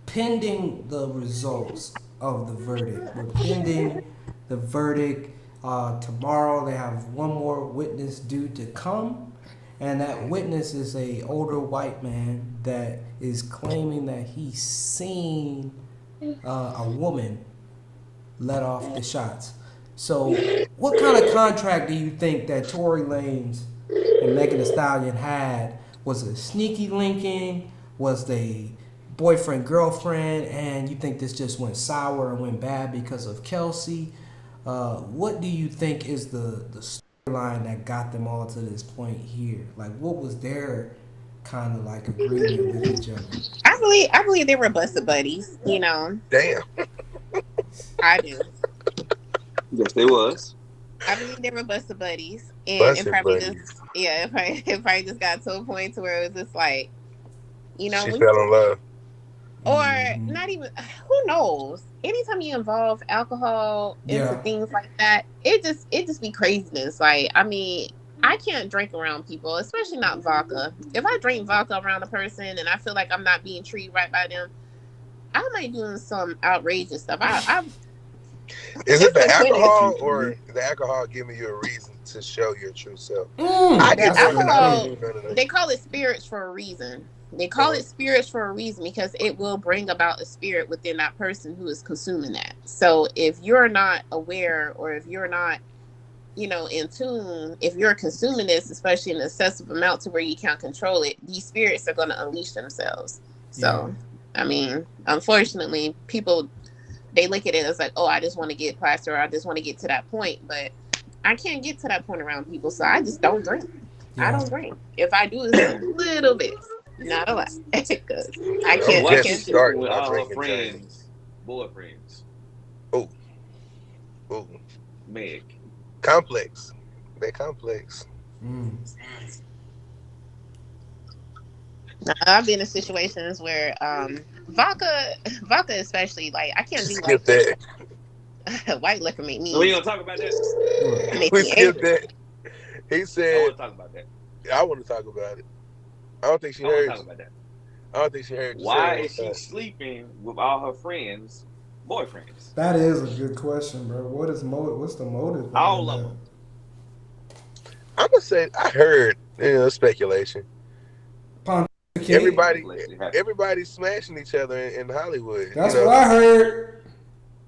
pending the results of the verdict. We're pending the verdict. Tomorrow they have one more witness due to come, and that witness is a older white man that is claiming that he's seen a woman let off the shots. So, what kind of contract do you think that Tory Lanez and Megan Thee Stallion had? Was it sneaky linking? Was they boyfriend girlfriend? And you think this just went sour and went bad because of Kelsey? What do you think is the storyline that got them all to this point here? Like, what was their kind of like agreement with each other? I believe they were busted buddies. You know, Damn. I do. Yes, they was. I believe they were busted buddies, and it Busted probably buddies. just it probably just got to a point to where it was just like, you know, She when fell in love. or not even, who knows, anytime you involve alcohol into Yeah. things like that, it just be craziness. Like, I mean, I can't drink around people, especially not vodka. If I drink vodka around a person and I feel like I'm not being treated right by them, I might do some outrageous stuff. Is it the It's the point of- alcohol or the alcohol giving you a reason to show your true self? I get that's drunk and what I it don't is. do none of that. They call it spirits for a reason. They call it spirits for a reason because it will bring about a spirit within that person who is consuming that. So if you're not aware, or if you're not, you know, in tune, if you're consuming this, especially in an excessive amount to where you can't control it, these spirits are going to unleash themselves. So, I mean, unfortunately, people, they look at it as like, oh, I just want to get plastered, or I just want to get to that point. But I can't get to that point around people, so I just don't drink. I don't drink. If I do, it's a little bit, not a lot, because I can't. Why I she can't. sleeping with my all her drinking journey. friends, boyfriends? Ooh. Meg. Complex. They complex. I've been in situations where vodka especially, like, I can't do Skip white that. white liquor make me. So we gonna talk about that? Make We me skip angry. that. He I said, want to talk about that. I want to talk about it. I don't think she I want heard to you. talk about that. I don't think she heard you. Why say it is she one time. sleeping with all her friends' boyfriends? That is a good question, bro. What's the motive? All behind of that? them. I'm gonna say I heard, speculation. Pontificate. Everybody's smashing each other in Hollywood. That's what I heard.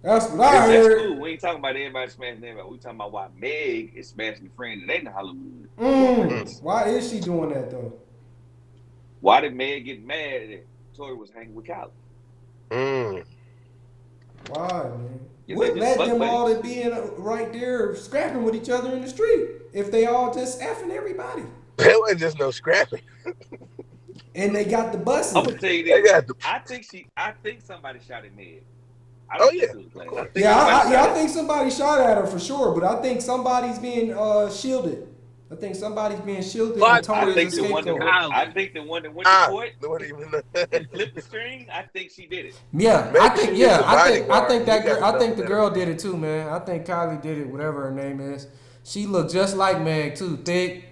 That's what I That's heard. cool. We ain't talking about everybody smashing everybody. We talking about why Meg is smashing the friend that ain't in Hollywood. Why is she doing that though? Why did Meg get mad that Tory was hanging with Kyle? Why, man? Yeah, What they led just them fuck all to being right there scrapping with each other in the street if they all just effing everybody? There wasn't just no scrapping. And they got the buses. I'm gonna tell you They this. got the- I think somebody shot at Meg. I Oh, don't yeah. think it was Black. I think somebody shot at her for sure, but I think somebody's being shielded. I think somebody's being shielded and Fuck, Tory I think is a the one scapegoat. I think the one that went to court They wouldn't even and flipped the string. I think she did it. Yeah, Maybe I think she is a I bodyguard. think that You got girl, I to think know the that. girl did it too, man. I think Kylie did it, whatever her name is. She looked just like Meg too, thick.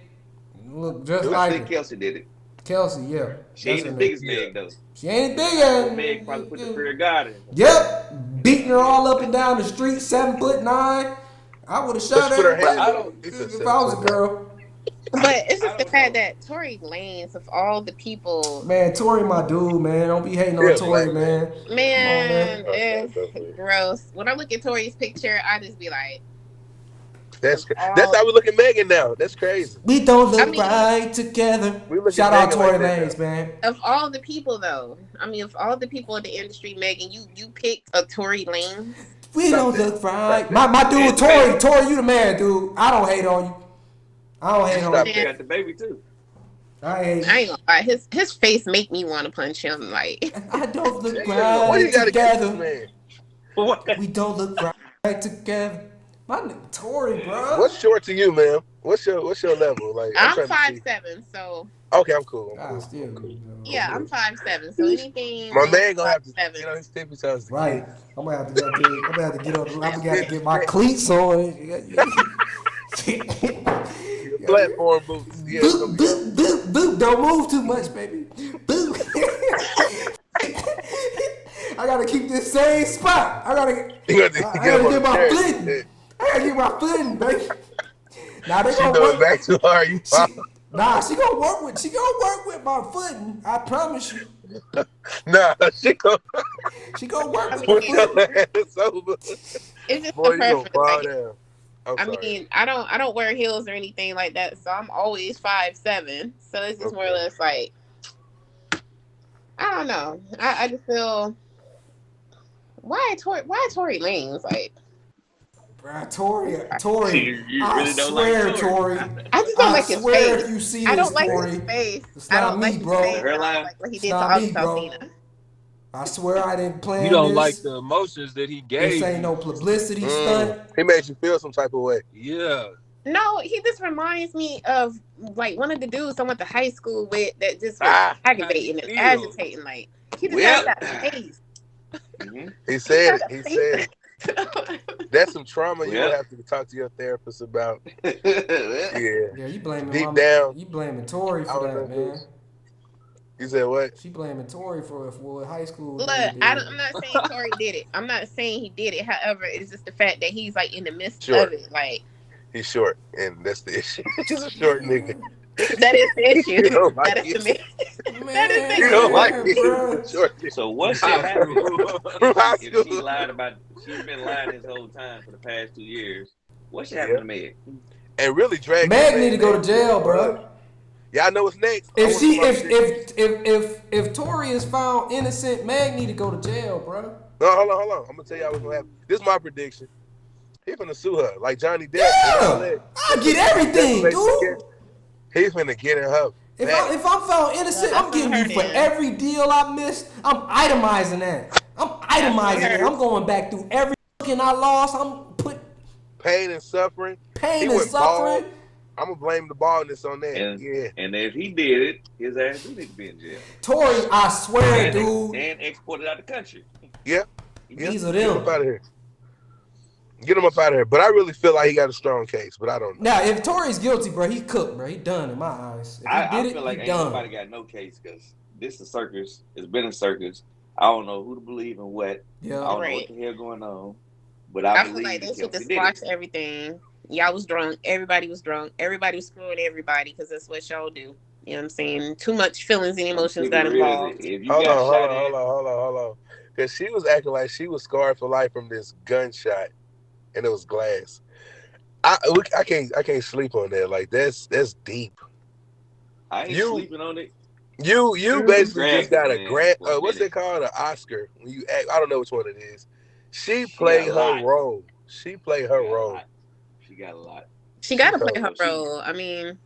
Look just I like think her. Kelsey did it. Kelsey, yeah. She ain't That's as her big name. as Meg though. She ain't big as Meg probably put the fear of God in. Yep, beating her all up and down the street, 7'9". I would have shot put her her hands if I was a girl. But it's just I the don't fact know. that Tory Lanez, of all the people, Man, Tory, my dude, man. Don't be hating on Yeah, Tory, black man. man, man. it's gross. When I look at Tory's picture, I just be like, That's how we look at Megan now. That's crazy. We don't look I mean- right together. We look Shout at out Megan Tory like that Lanez, man. of all the people though, I mean, of all the people in the industry, Megan, you picked a Tory Lanez. We Stop don't that. look right. Stop My dude, It's bad. Tory, you the man, dude. I don't hate on you. I don't hate on Stop you. She got the baby too. I ain't. I ain't gonna lie, his face make me want to punch him. Like, I don't look What do you right got against this together. man? What? We don't look right together. My nigga Tory, bro. What's short to you, man? What's your level? Like I'm trying to see. 5'7", so Okay, I'm cool. I'm Ah, cool. still, I'm cool. yeah, I'm 5'7", so anything My over man gonna have to 5'7". get on his tippy toes to right. get I'm gonna have to get on. I'm his gonna have to get my fit. cleats on. Your platform boots. Yeah, it's gonna Boop, be boop, boop, boop. Don't move too much, baby. Boop. I gotta keep this same spot. I gotta get get my footing. I gotta get my footing, baby. Now they She gonna throw it work. back too hard. You fall. She gonna work with my footing. I promise you. Nah, she gonna She gonna work with my push footing. your ass over. It's just Boy, a you gonna preference. fall Like, down. I mean, I don't wear heels or anything like that, so I'm always 5'7". So it's just more or less like, I don't know. I just feel why Tory Lanez like. Bruh, Tory, You I really don't like swear, Tory. I just don't I like his swear face. if you see I this, don't like Tory, his face. it's I not don't me, like his bro. face. I Hairline? don't like what he It's did to not me, August bro. Alsina. I swear I didn't plan You don't this. like the emotions that he gave. This ain't no publicity stunt. He made you feel some type of way. Yeah. No, he just reminds me of like one of the dudes I went to high school with that just was aggravating and agitating. Like he just has that face. He said it. He said it. That's some trauma you would have to talk to your therapist about. Yeah, you blaming deep down. You blaming Tory for that, man. You said what? She blaming Tory for what high school. Look, I'm not saying Tory did it. I'm not saying he did it. However, it's just the fact that he's like in the midst of it. Like he's short, and that's the issue. He's a short nigga. That is the issue. You don't like that is it. That is the You don't like it, it. bro. So what should happen if she lied about? She's been lying this whole time for the past 2 years. What should happen to Meg? And really drag Meg need to go to jail, bro. Y'all know what's next. If Tory is found innocent, Meg need to go to jail, bro. No, hold on. I'm gonna tell y'all what's gonna happen. This is my prediction. He finna sue her like Johnny Depp. Yeah, I get everything, dude. He finna get in her. If I'm found innocent, I'm getting you for every deal I missed. I'm itemizing that. I'm going back through every fucking I lost. I'm put pain and suffering. Suffering. I'm gonna blame the baldness on that. And if he did it, his ass do need to be in jail. Tory, I swear, dude. And exported out the country. Yeah. These are Get him them. up out of here. Get him up out of here. But I really feel like he got a strong case, but I don't know. Now, if Tory's guilty, bro, he cooked, bro. He done in my eyes. If he I did feel it, like he ain't done. nobody got no case because this is a circus. It's been a circus. I don't know who to believe and what. Yeah. I don't know what the hell going on. But I feel believe like they should did squash everything. Y'all was drunk. Everybody was drunk. Everybody was screwing everybody because that's what y'all do. You know what I'm saying? Too much feelings and emotions got involved. Hold on. Because she was acting like she was scarred for life from this gunshot, and it was glass. I can't sleep on that. Like that's deep. I ain't sleeping on it. You basically just got a grant. What's it called? An Oscar. When you act, I don't know which one it is. She played her role. She played her role. She got a lot. She got to play her role. I mean,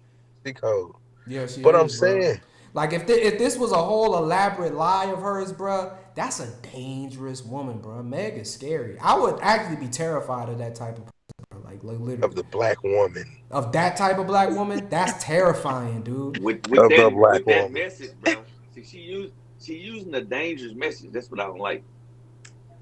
she cold. Yeah, she. But is, I'm saying, like, if this was a whole elaborate lie of hers, bro, that's a dangerous woman, bro. Meg is scary. I would actually be terrified of that type of person, bro. Like literally. Of the black woman. Of that type of black woman, that's terrifying, dude. With that message, bro. See, she using the dangerous message. That's what I don't like.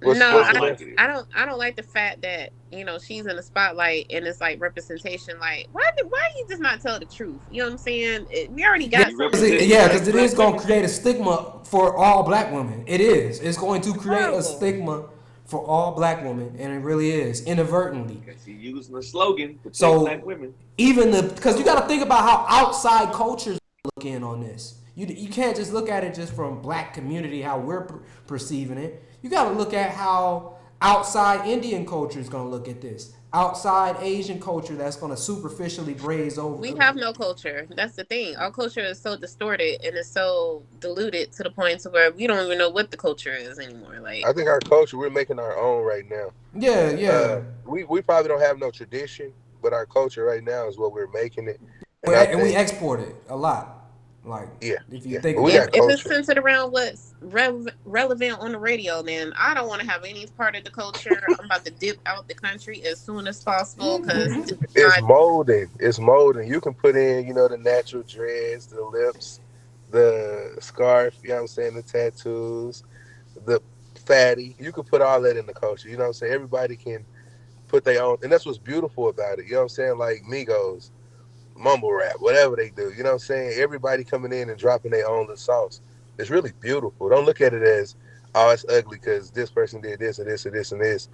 I don't like the fact that she's in the spotlight and it's like representation. Like, why you just not tell the truth? You know what I'm saying? We already got because it is going to create a stigma for all black women. It is. It's going to create a stigma for all black women, and it really is inadvertently. Because she's using the slogan to black women. Because you got to think about how outside cultures look in on this. You can't just look at it just from black community how we're perceiving it. You got to look at how outside Indian culture is going to look at this. Outside Asian culture that's going to superficially graze over. We have no culture. That's the thing. Our culture is so distorted and it's so diluted to the point to where we don't even know what the culture is anymore. Like, I think our culture, we're making our own right now. Yeah. We probably don't have no tradition, but our culture right now is what we're making it. And we export it a lot. Like, Yeah, if you yeah. think But we about got it. If it's culture. centered around what's relevant on the radio, then I don't want to have any part of the culture. I'm about to dip out the country as soon as possible because this is It's not. molding. It's molding. You can put in, the natural dreads, the lips, the scarf, you know what I'm saying, the tattoos, the fatty. You can put all that in the culture. You know what I'm saying? Everybody can put their own, and that's what's beautiful about it. You know what I'm saying? Like Migos, mumble rap, whatever they do. You know what I'm saying? Everybody coming in and dropping their own little sauce. It's really beautiful. Don't look at it as, oh, it's ugly because this person did this and this and this and this.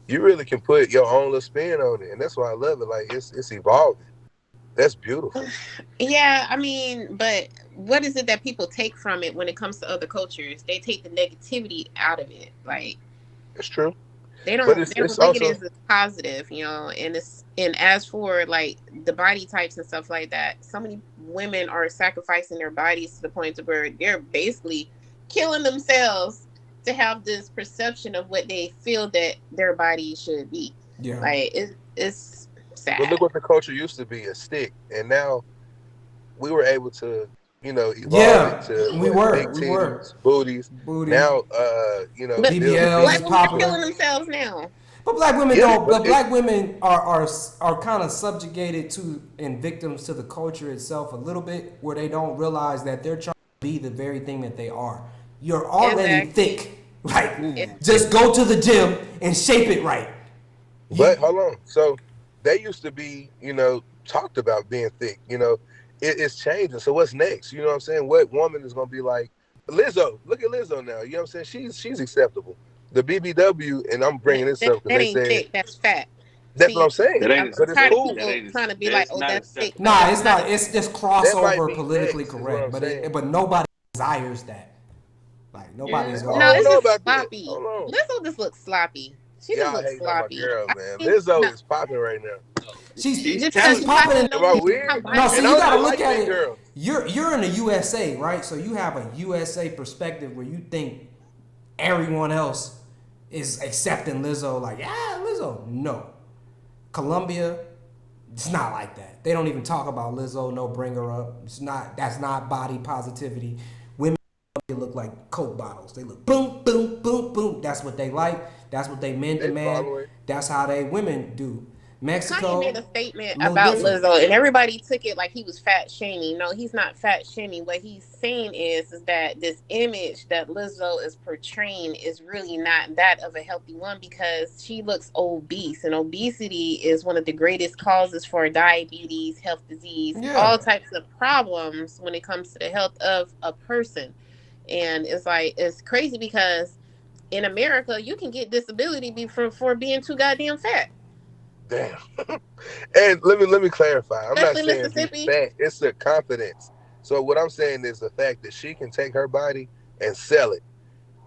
You really can put your own little spin on it, and that's why I love it. Like it's evolving. That's beautiful. Yeah, I mean, but what is it that people take from it when it comes to other cultures? They take the negativity out of it. Like It's true, they but don't it's look at it also as positive, and as for like the body types and stuff like that, so many women are sacrificing their bodies to the point to where they're basically killing themselves to have this perception of what they feel that their body should be. Yeah. Like it's but sad. look what the culture used to be, a stick, and now we were able to, evolve it Yeah, to we what, were. big We were. titties, booties. Booty. Now, But build BBLs black is women are popular. killing themselves now. But black women Yeah, don't. but But black women are kind of subjugated to and victims to the culture itself a little bit, where they don't realize that they're trying to be the very thing that they are. You're already Exactly. thick. Like, It, just go to the gym and shape it right. But hold on. So they used to be, talked about being thick. It's changing. So what's next? You know what I'm saying? What woman is gonna be like Lizzo? Look at Lizzo now. You know what I'm saying? She's acceptable. The BBW, and I'm bringing this that, up because that they ain't said thick. That's fat. that's what I'm See, saying. That ain't I'm But it's tired of cool. that people ain't trying to be like, that's "Oh, not that's thick." acceptable. No, Nah, that's it's not. not. It's just That might crossover be politically next, is what correct, I'm but saying. but nobody desires that. Like nobody's Yeah. I going. No, don't it's know just about that. sloppy. Hold on. Lizzo just looks sloppy. She just Y'all looks hating on my sloppy. girl, I man. think Lizzo no, is popping right now. She's She's just because she's she's talented. popping. popping Am don't I mean her weird? No, body see, And you is I gotta good. look like at big it. girls. You're in the USA, right? So you have a USA perspective where you think everyone else is accepting Lizzo. Like, yeah, Lizzo. No, Colombia, it's not like that. They don't even talk about Lizzo. No, bring her up. It's not. That's not body positivity. Women look like Coke bottles. They look boom, boom, boom, boom. That's what they like. That's what they men They demand. following. That's how they women do. Kanye made Mexico, a statement a little about different. Lizzo, and everybody took it like he was fat shaming. No, he's not fat shaming. What he's saying is that this image that Lizzo is portraying is really not that of a healthy one because she looks obese, and obesity is one of the greatest causes for diabetes, health disease, Yeah. all types of problems when it comes to the health of a person. And it's like it's crazy because in America you can get disability for being too goddamn fat. Damn. And let me clarify. I'm not Especially saying be Mississippi. fat. It's the confidence. So what I'm saying is the fact that she can take her body and sell it.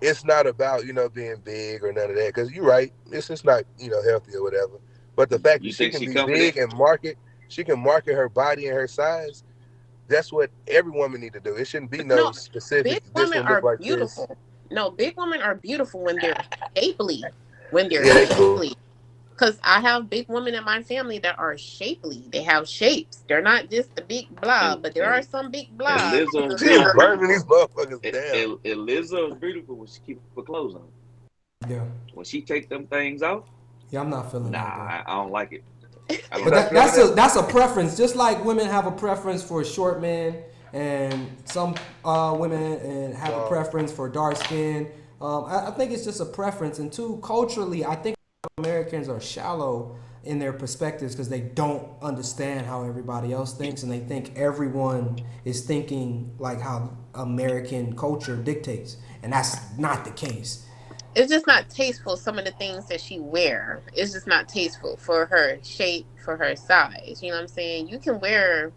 It's not about being big or none of that. Because you're right. It's just not healthy or whatever. But the fact that You she think can she be confident? big and she can market her body and her size. That's what every woman need to do. It shouldn't be no No, big specific. This women one look are like this. beautiful. No, big women are beautiful when they're shapely. When they're Yeah, they cool. shapely. Because I have big women in my family that are shapely. They have shapes. They're not just the big blob, And but there are and some big and blobs. Lizzo is She is beautiful. burning these motherfuckers down. And Lizzo is beautiful when she keep her clothes on. Yeah. When she take them things off, Yeah, I'm not feeling nah, that though. I don't like it. I You But don't not like that, it. feeling that's that? a preference. Just like women have a preference for short men, and some women and have a No. preference for dark skin. I think it's just a preference. And two, culturally, I think Americans are shallow in their perspectives because they don't understand how everybody else thinks, and they think everyone is thinking like how American culture dictates, and that's not the case. It's just not tasteful, some of the things that she wear. It's just not tasteful for her shape, for her size. You know what I'm saying? You can wear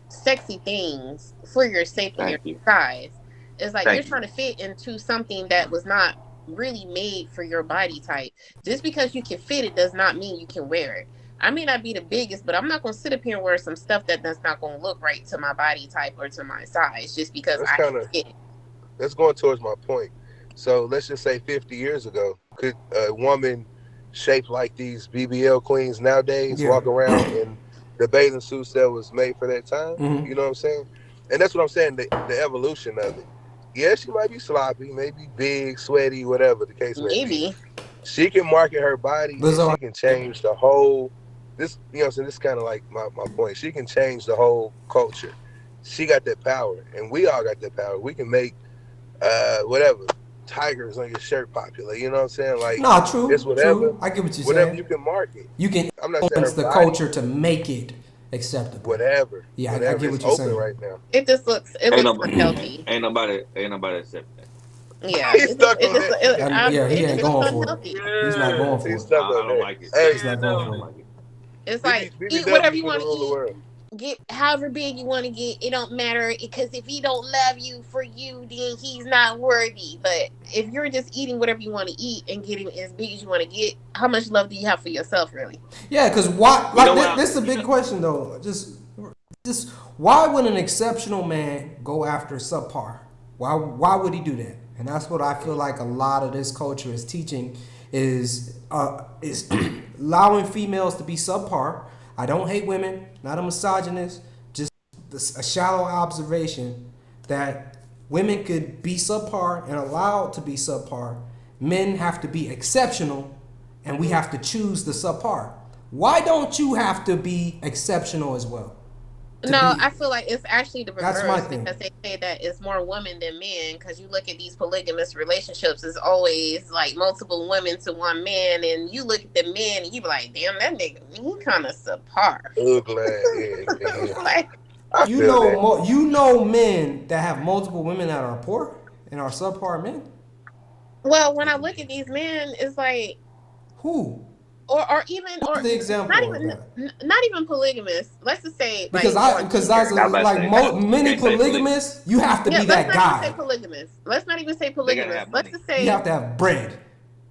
sexy things for your shape and your Thank you. size. It's like you're Thank you. trying to fit into something that was not really made for your body type. Just because you can fit it does not mean you can wear it. I may not be the biggest, but I'm not going to sit up here and wear some stuff that's not going to look right to my body type or to my size just because That's I can kind of fit it. that's going towards my point. So let's just say 50 years ago, could a woman shaped like these BBL queens nowadays Yeah. walk around in the bathing suits that was made for that time? Hmm. You know what I'm saying? And that's what I'm saying, the evolution of it. Yeah, she might be sloppy, maybe big, sweaty, whatever the case may be. Maybe. She can market her body and Lizzo, she can change the whole this you know what I'm saying, this kind of like my point. She can change the whole culture. She got that power, and we all got that power. We can make whatever tigers on your shirt popular. You know what I'm saying? Like no, it's true. I get what you're whatever saying. you can market. You can I'm not saying her influence the body, culture to make it acceptable. whatever. Yeah, whatever. I get what It's you're open saying. right now. It looks Ain't nobody, unhealthy. ain't nobody accepting that. Yeah, He's stuck on that. Yeah, he it ain't just going for it. unhealthy. He's not going for He's it. stuck I on don't that. like it. Hey, He's not I going don't for like it. it. It's like eat BBW whatever you finna want to rule the eat. world. Get however big you want to get. It don't matter because if he don't love you for you, then he's not worthy. But if you're just eating whatever you want to eat and getting as big as you want to get, how much love do you have for yourself, really? Yeah, because why? You know Like what? this is a big question though. Just why would an exceptional man go after subpar? Why would he do that? And that's what I feel like a lot of this culture is teaching is allowing females to be subpar. I don't hate women, not a misogynist, just a shallow observation that women could be subpar and allowed to be subpar. Men have to be exceptional, and we have to choose the subpar. Why don't you have to be exceptional as well? No, I feel like it's actually the That's my reverse thing. because they say that it's more women than men. Because you look at these polygamous relationships, it's always like multiple women to one man, and you look at the men and you be like, "Damn, that nigga, he kind of subpar." Ugly. Yeah. Like, I You feel know, that. you know men that have multiple women that are poor and are subpar men. well, when I look at these men, it's like, Who? or even, or Who's the example of that? not even polygamous. Let's just say, Because like, on that's Tinder. I was about to like say, many you can't say polygamists. You have to Yeah, be let's that not even say guy. polygamous. Let's not even say They gotta polygamous. have Let's money. just You say, have to have bread.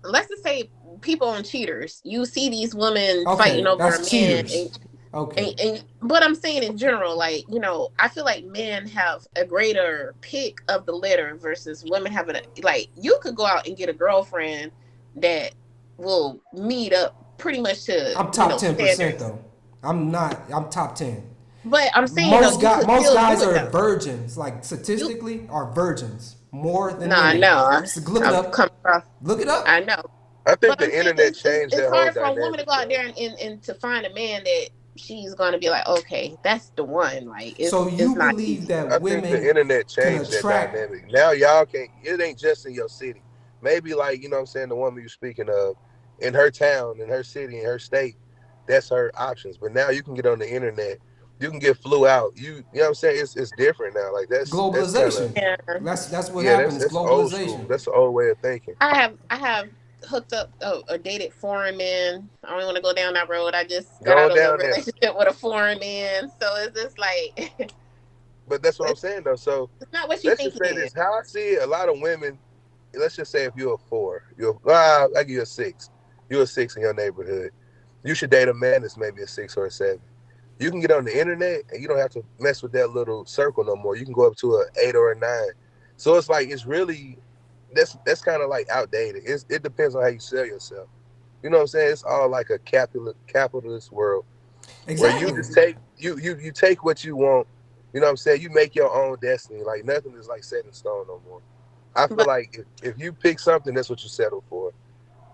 let's just say people on cheaters. You see these women Okay, fighting over a that's man, cheaters. Okay. and but I'm saying in general, like, I feel like men have a greater pick of the litter versus women having like, you could go out and get a girlfriend that will meet up pretty much to I'm top 10% standards. though. I'm not. I'm top 10. But I'm saying though, you could Most still guys do it are though. virgins. Like statistically, are virgins more than Nah, women. no, So look it I've up. come across. Look it I up. know. I think But I'm the saying internet changed it's that whole hard for a woman to dynamic. go out there and to find a man that she's going to be like, okay, that's the one. Like, So it's you not believe easy. I that think the women internet can changed that attract? dynamic. Now y'all can't. It ain't just in your city. Maybe like you know what I'm saying. The woman you're speaking of, in her town, in her city, in her state, that's her options. But now you can get on the internet. You can get flew out. You know what I'm saying. It's different now. Like that's kind of Globalization. Yeah, That's what yeah. happened. It's That's old school. globalization. That's the old way of thinking. I have hooked up or dated foreign men. I don't want to go down that road. I just got out Going of a down there. relationship with a foreign man, so it's just like But that's what I'm it's saying though. So not what you let's think just it say is. this: how I see it, a lot of women. Let's just say if you're a 4, I give you a 6. You're a 6 in your neighborhood. You should date a man that's maybe a 6 or a 7. You can get on the internet and you don't have to mess with that little circle no more. You can go up to a 8 or a 9. So it's like it's really that's kind of like outdated. It depends on how you sell yourself. You know what I'm saying? It's all like a capitalist world where you Exactly. just take you take what you want. You know what I'm saying? You make your own destiny. Like nothing is like set in stone no more. I feel But like if you pick something, that's what you settle for.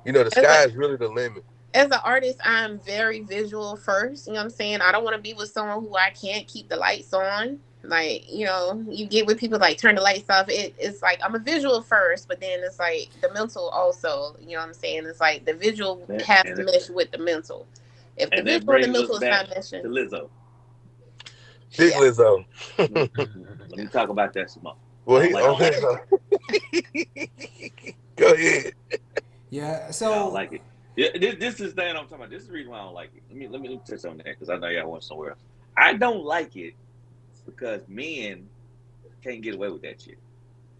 You know, the as sky is really the limit. as an artist, I'm very visual first. You know what I'm saying? I don't want to be with someone who I can't keep the lights on. Like, you get with people like turn the lights off. It's like I'm a visual first, but then it's like the mental also. You know what I'm saying? It's like the visual has to mesh with the mental. If the And that visual and the brings us mental is back not meshing, to Lizzo. Big yeah. Lizzo. Let me talk about that some more. Well, I he don't like it. Go ahead. Yeah. I don't So like it. Yeah, this is the thing I'm talking about. This is the reason why I don't like it. Let me touch on that because I know y'all want somewhere else. I don't like it because men can't get away with that shit.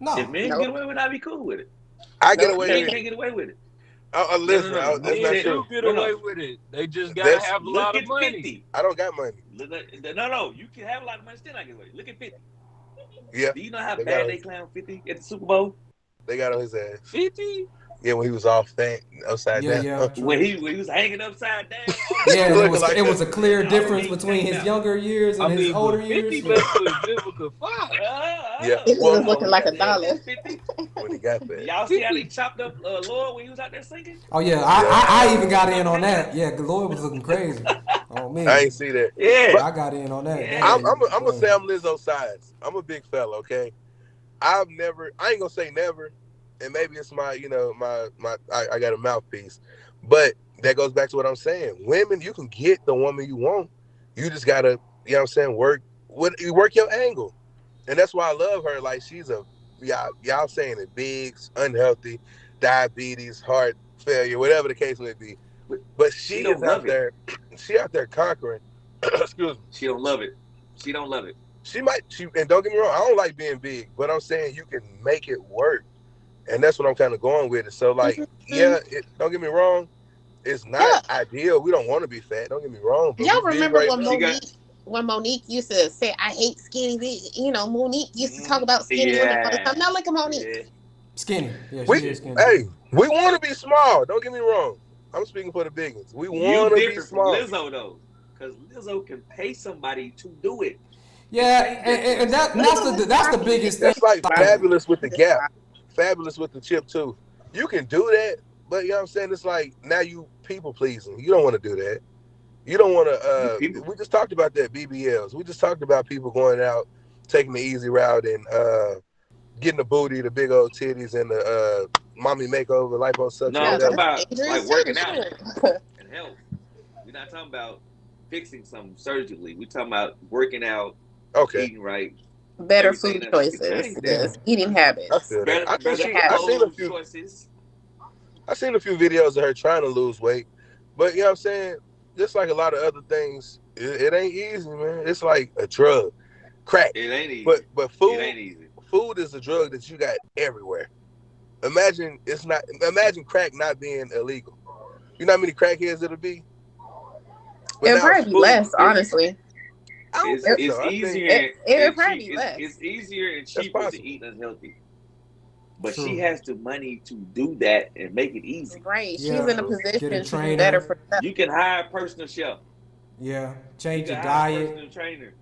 If no. men can Nope. get away with it, I'd be cool with it. I get Nope. away They Men with can't. it. can't get away with it. Listen, No. that's Men not Said, true. do get no, away no. with it. They just gotta have a Look lot at of money. 50. I don't got money. No. You can have a lot of money, still not get away. Look at 50. Yeah, Do you know how they got bad on, they clown 50 at the Super Bowl? they got on his ass. 50? Yeah, when he was all fat, upside Yeah, down. yeah, When true. he was hanging upside down. Yeah, and Looking like it was a clear all the difference meat between came his out. younger years and I his mean, older but years. 50 messed with his biblical father. Yeah. It Well, was looking like $1. 50. when he got fat. Y'all see how they chopped up Lord when he was out there singing? Oh yeah, Yeah. I even got in on that. Yeah, Lloyd was looking crazy. Oh I man, ain't see that. Yeah. But I got in on that. That Yeah. day was I'm gonna say funny. I'm Lizzo size. I'm a big fella, okay? I ain't gonna say never, and maybe it's my, I got a mouthpiece, but that goes back to what I'm saying. Women, you can get the woman you want. You just gotta, you know what I'm saying, you work your angle, and that's why I love her. Like she's y'all saying it, big, unhealthy, diabetes, heart failure, whatever the case may be. But She she is don't out love it. there, she out there conquering. Excuse me. She don't love it. She don't love it. And don't get me wrong, I don't like being big, but I'm saying you can make it work. And that's what I'm kind of going with it. So, like, yeah, don't get me wrong, it's not Yeah. ideal. We don't want to be fat, don't get me wrong, but we Y'all big remember right when now. Monique used to say, "I hate skinny bitch." You know, Monique used to talk about skinny women all the time. Now look at Monique. Yeah. Skinny. Yeah, she is skinny. We want to be small. Don't get me wrong. I'm speaking for the big ones. We You want to be different from small. Lizzo though, because Lizzo can pay somebody to do it. Yeah, and that's the biggest thing. That's like Like, Fabulous with the Gap, Fabulous with the chip too. You can do that, but you know what I'm saying? It's like now you people pleasing. You don't want to do that. You don't want to. People, We just talked about that BBLs. We just talked about people going out, taking the easy route, and getting the booty, the big old titties, and the mommy makeover, liposuction, no, I'm Yeah, talking whatever. about that's like dangerous too. working out Sure. and health. We're not talking about fixing something surgically. We're talking about working out, Okay, eating right, Better everything food else can choices, change. yeah, just eating I habits. feel that. Better, better I Habits. seen a clothes few. choices. I seen a few videos of her trying to lose weight, but you know what I'm saying. Just like a lot of other things, it ain't easy, man. It's like a drug, crack. It ain't easy. But It ain't easy. food is a drug that you got everywhere. Imagine crack not being illegal. You know how many crackheads it'll be? But It'll now it's probably be food. less, honestly. I don't It's think it's so. I think easier It'll and probably cheap. be less. It's easier and that's cheaper to possible. eat unhealthy. But she true. has the money to do that and make it easy. Right. She's Yeah, in a get a position to do better trainer. for herself. You can hire a personal chef. Yeah, You change can your hire a diet. personal trainer.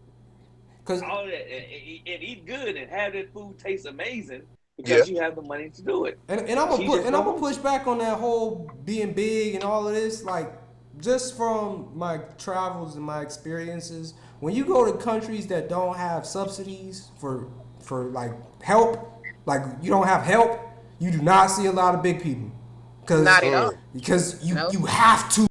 Cause All that and eat good and have that food taste amazing Yeah. because you have the money to do it. and I'm She just I'm don't gonna want push to. back on that whole being big and all of this. Like, just from my travels and my experiences, when you go to countries that don't have subsidies for like help, like you don't have help, you do not see a lot of big people, Not because at all. Nope. you have to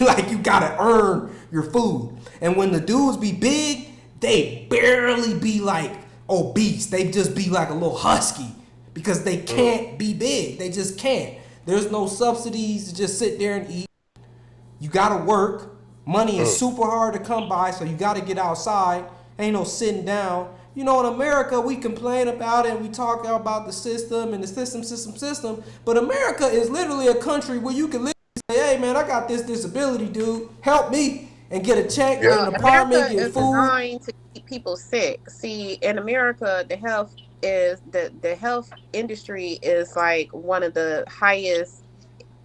like you gotta earn your food. And when the dudes be big, they barely be like obese. They just be like a little husky because they can't be big. They just can't. There's no subsidies to just sit there and eat. You gotta work. Money is super hard to come by, so you gotta get outside. Ain't no sitting down. You know, in America, we complain about it and we talk about the system and the system. But America is literally a country where you can literally say, hey man, I got this disability, dude. Help me and get a check, Yeah. get an apartment, America get is food. designed to keep people sick. See, in America, the health industry is like one of the highest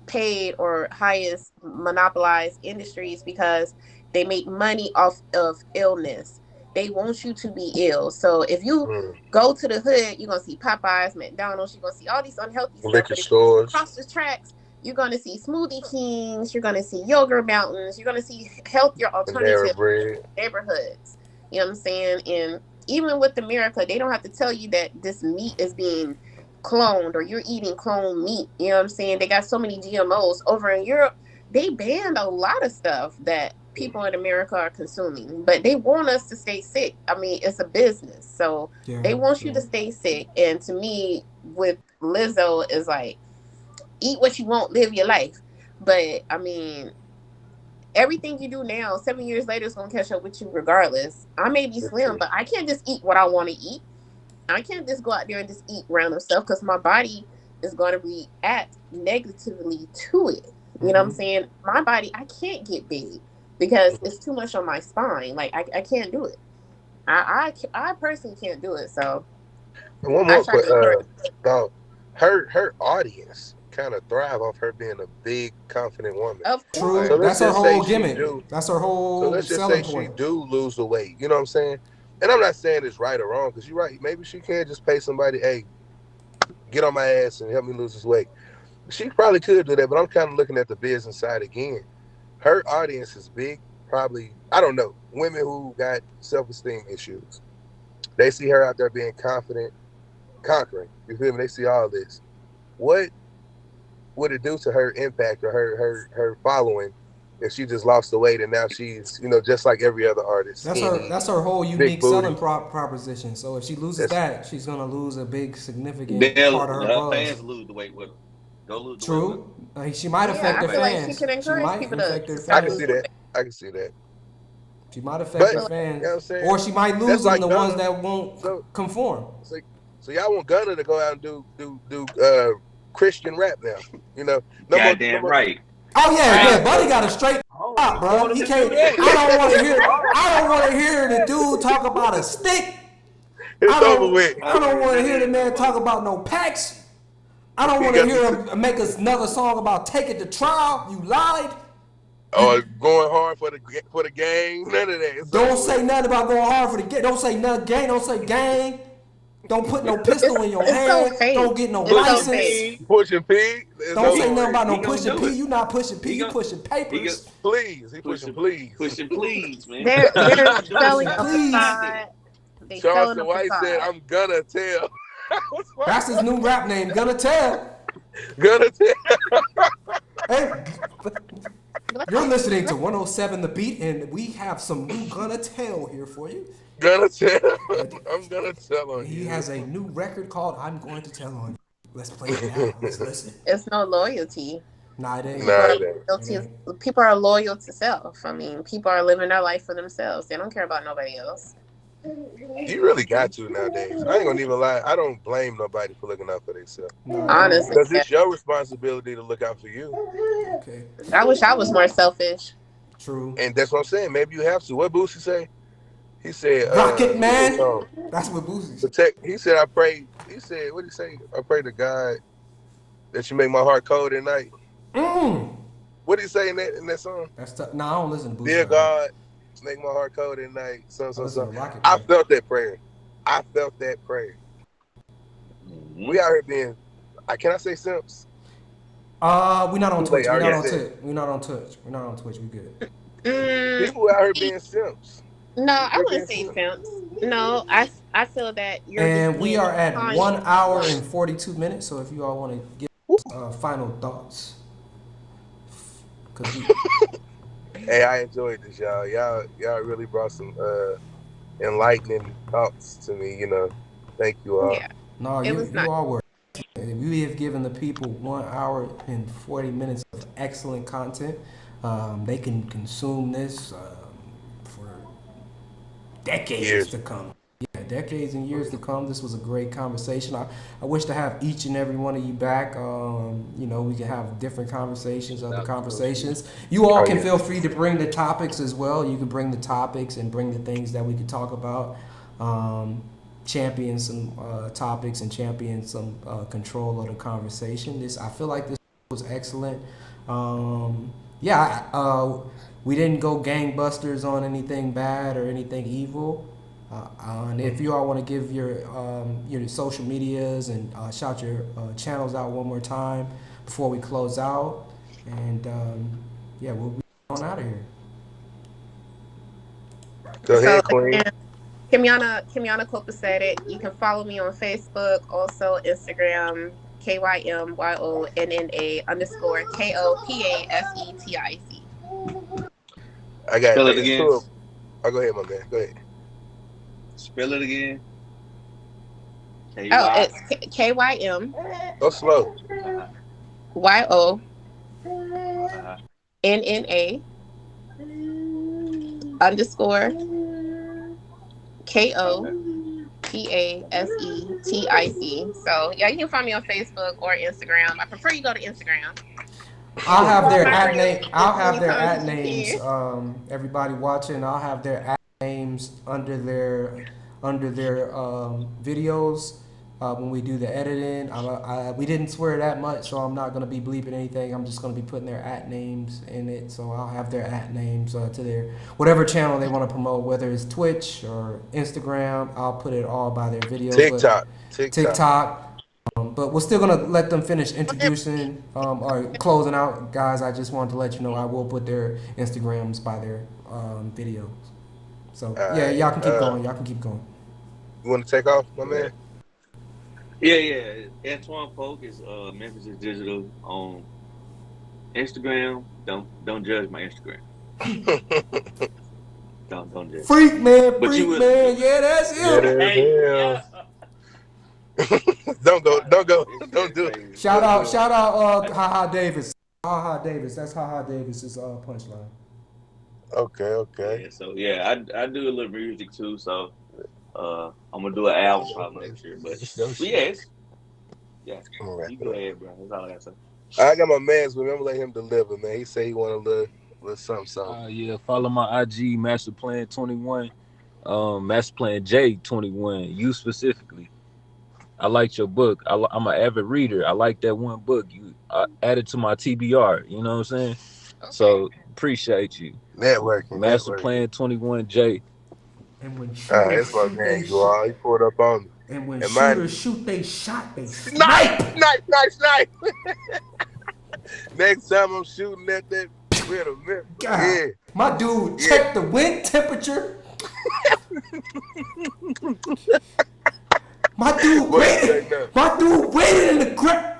paid or highest monopolized industries because they make money off of illness. They want you to be ill. So if you go to the hood, you're gonna see Popeyes, McDonald's, you're gonna see all these unhealthy stuff. Liquor But if you stores. cross the tracks, you're gonna see Smoothie Kings, you're gonna see yogurt mountains, you're gonna see healthier Panera alternatives Bread. in neighborhoods. You know what I'm saying? And even with America, they don't have to tell you that this meat is being cloned or you're eating cloned meat. You know what I'm saying? They got so many GMOs. Over in Europe, they banned a lot of stuff that people in America are consuming, but they want us to stay sick. I mean, it's a business. So Yeah. they want you to stay sick. And to me, with Lizzo, is like, eat what you want, live your life. But I mean, everything you do now, 7 years later, is going to catch up with you regardless. I may be That's slim, true. but I can't just eat what I want to eat. I can't just go out there and just eat random stuff because my body is going to react negatively to it. You know what I'm saying? My body, I can't get big because it's too much on my spine. Like, I can't do it. I personally can't do it. So And one I more try to quick encourage. about her audience. kind of thrive off her being a big, confident woman. Of True. course. So let's That's her just say whole she gimmick. do. That's her So whole let's just selling say she point. do lose the weight. You know what I'm saying? And I'm not saying it's right or wrong, because you're right. Maybe she can just pay somebody, hey, get on my ass and help me lose this weight. She probably could do that, but I'm kind of looking at the business side again. Her audience is big. Probably, I don't know, women who got self-esteem issues. They see her out there being confident, conquering. You feel me? They see all this. What would it do to her impact or her following if she just lost the weight and now she's, just like every other artist, skinny, That's her whole big unique booty? selling proposition. So if she loses That's that, she's gonna lose a big significant part of her Her buzz. fans lose the weight with her. Go lose the weight with her. True. She might affect Yeah, her I feel like she fans. can She encourage might people affect her to I stop can fans. see losing that. weight. I can see that. She might affect But her you know fans, what I'm saying? or she might lose That's them, like the ones Gunna. that won't So, conform. so y'all want Gunna to go out and do Christian rap now? No Goddamn more. right. Oh yeah, Right. Buddy got a straight up, bro. He can't. I don't want to hear the dude talk about a stick. It's over with. I don't want to hear the man talk about no packs. I don't He want to got hear the him make us another song about take it to trial. You lied. or going hard for the gang. None of that. It's Don't over say with. nothing about going hard for the gang. Don't say nothing gang. Don't say gang. Don't put no pistol in your It's so hand. fake. Don't get no It's so license. fake. Pushing P. It's Don't over say nothing with. about no He gonna pushing do P. it. You not pushing P. He You gonna- pushing papers. Please. He pushing please. Pushing please, man. They're selling a Please. facade. They selling Charleston a White said, facade. "I'm gonna tell." That's his new rap name. Gonna tell. Gonna tell. Hey, you're listening to 107 The Beat, and we have some new Gonna Tell here for you. Gonna tell. I'm gonna tell on He you. has a new record called I'm Going to Tell on You. Let's play it now. Let's listen. It's no loyalty. Nah, it ain't. Nah, it ain't. People are loyal to self. I mean, people are living their life for themselves. They don't care about nobody else. You really got to nowadays. I ain't gonna even lie. I don't blame nobody for looking out for themselves. Honestly, Because it's your responsibility to look out for you. Okay. I wish I was more selfish. True. And that's what I'm saying. Maybe you have to. What Boosie say? He said, Rocket Man. song? That's what Boosie said. Protect. He said, I pray. He said, what did he say? I pray to God that you make my heart cold at night. What did he say in that song? That's tough. Nah, I don't listen to Boosie. Dear God, make my heart cold at night. So. Rocket I Man. felt that prayer. We out here being, can I say simps? We're not on Too late, Twitch. I We're not already on said Twitch. We're not on Twitch. We're not on Twitch. We good. People out here being simps. No, I They're wouldn't being say simps. simps. No, I feel that you're. And just we being are at conscious. 1 hour and 42 minutes. So if you all want to give final thoughts. 'Cause Hey, I enjoyed this, y'all. Y'all really brought some enlightening thoughts to me. Thank you all. Yeah, No, it was you not. all were. We have given the people 1 hour and 40 minutes of excellent content. They can consume this for decades to come. Yeah, decades and years to come. This was a great conversation. I wish to have each and every one of you back. We can have different conversations, other conversations. You all can feel free to bring the topics as well. You can bring the topics and bring the things that we could talk about. Champion some topics and champion some control of the conversation. I feel like this was excellent. We didn't go gangbusters on anything bad or anything evil. And if you all want to give your social medias and shout your channels out one more time before we close out, and we'll be on out of here. Go ahead, Queen. Kimiana Copa said it. You can follow me on Facebook, also Instagram, KYMYONNA_KOPASETIC. I got Spell it again. Oh, go ahead, my man. Go ahead. Spell it again. Oh, it's KYM. Go slow. YONNA _KOPASETIC. So yeah, you can find me on Facebook or Instagram. I prefer you go to Instagram. I'll have their ad names. Everybody watching, I'll have their ad names under their videos. when we do the editing. We didn't swear that much, so I'm not going to be bleeping anything. I'm just going to be putting their @ names in it, so I'll have their @ names to their whatever channel they want to promote, whether it's Twitch or Instagram. I'll put it all by their videos. TikTok. But we're still gonna let them finish introducing or closing out, guys. I just wanted to let you know I will put their Instagrams by their videos. So yeah, y'all can keep going. Y'all can keep going. You want to take off, my man? Yeah. Antoine Polk is Memphis is Digital on Instagram. Don't judge my Instagram. don't judge. Freak man. Yeah, Yeah, that's him. Don't do it. Shout out, Haha Davis. Haha Davis. That's Haha Davis's punchline. Okay. Yeah, so yeah, I do a little music too. So I'm gonna do an album probably next year. But yes, you go ahead, bro. That's all I got to say. I got my man's, but I'm gonna let him deliver, man. He say he want a little something. Yeah, follow my IG, Master Plan 21, Master Plan J 21. You specifically. I liked your book. I'm an avid reader. I like that one book. You added to my TBR. You know what I'm saying? Okay. So appreciate you. Networking. Master Plan 21J. And when that's my man. You all. He pulled up on me. And when shooters shoot, they shot. They snipe. Next time I'm shooting at that, wait a minute. Yeah. My dude, check the wind temperature. My dude waited in the ground.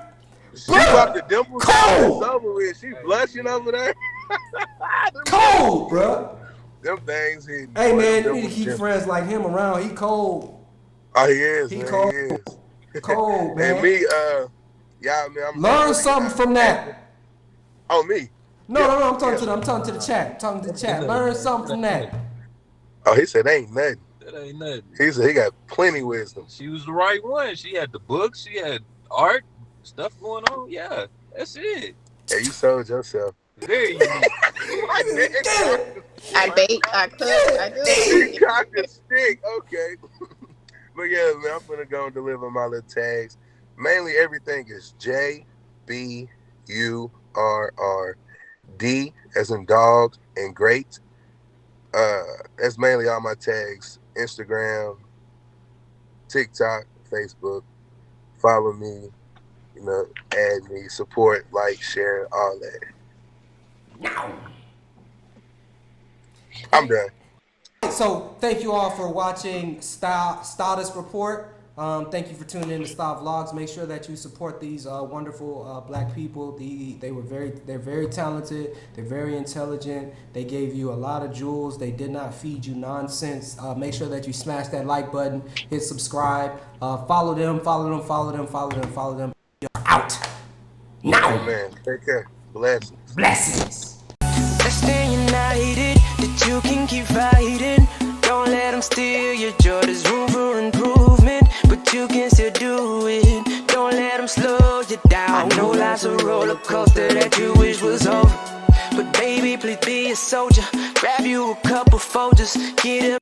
She popped the dimples. Cold. Over with. She blushing over there. Cold, bro. Them things hitting. Hey, man, you need to keep friends like him around. He cold. Oh, he is. He cold. He is. Cold, man. And me, man. Learn something from that. Oh, me? No. I'm talking to the chat. Learn something from that. Oh, he said ain't nothing. That ain't nothing. He said he got plenty wisdom. She was the right one. She had the books. She had art, stuff going on. Yeah, that's it. Yeah, you sold yourself. There you go. I could. He cocked the stick. Okay. But yeah, man, I'm gonna go and deliver my little tags. Mainly everything is JBURRD as in dog and great. That's mainly all my tags. Instagram, TikTok, Facebook. Follow me, add me, support, like, share, all that. Now. I'm done. So thank you all for watching STAAtus Report. Thank you for tuning in to STAA Vlogs. Make sure that you support these wonderful black people. They're very talented. They're very intelligent. They gave you a lot of jewels. They did not feed you nonsense. Make sure that you smash that like button, hit subscribe, follow them. You're out now. Amen. Take care. Blessings. Let's stay united, that you can keep fighting. Don't let them steal your joy. There's room for improvement, but you can still do it. Don't let them slow you down. I know life's a roller coaster that you wish was over, but baby, please be a soldier. Grab you a couple Folgers, get up.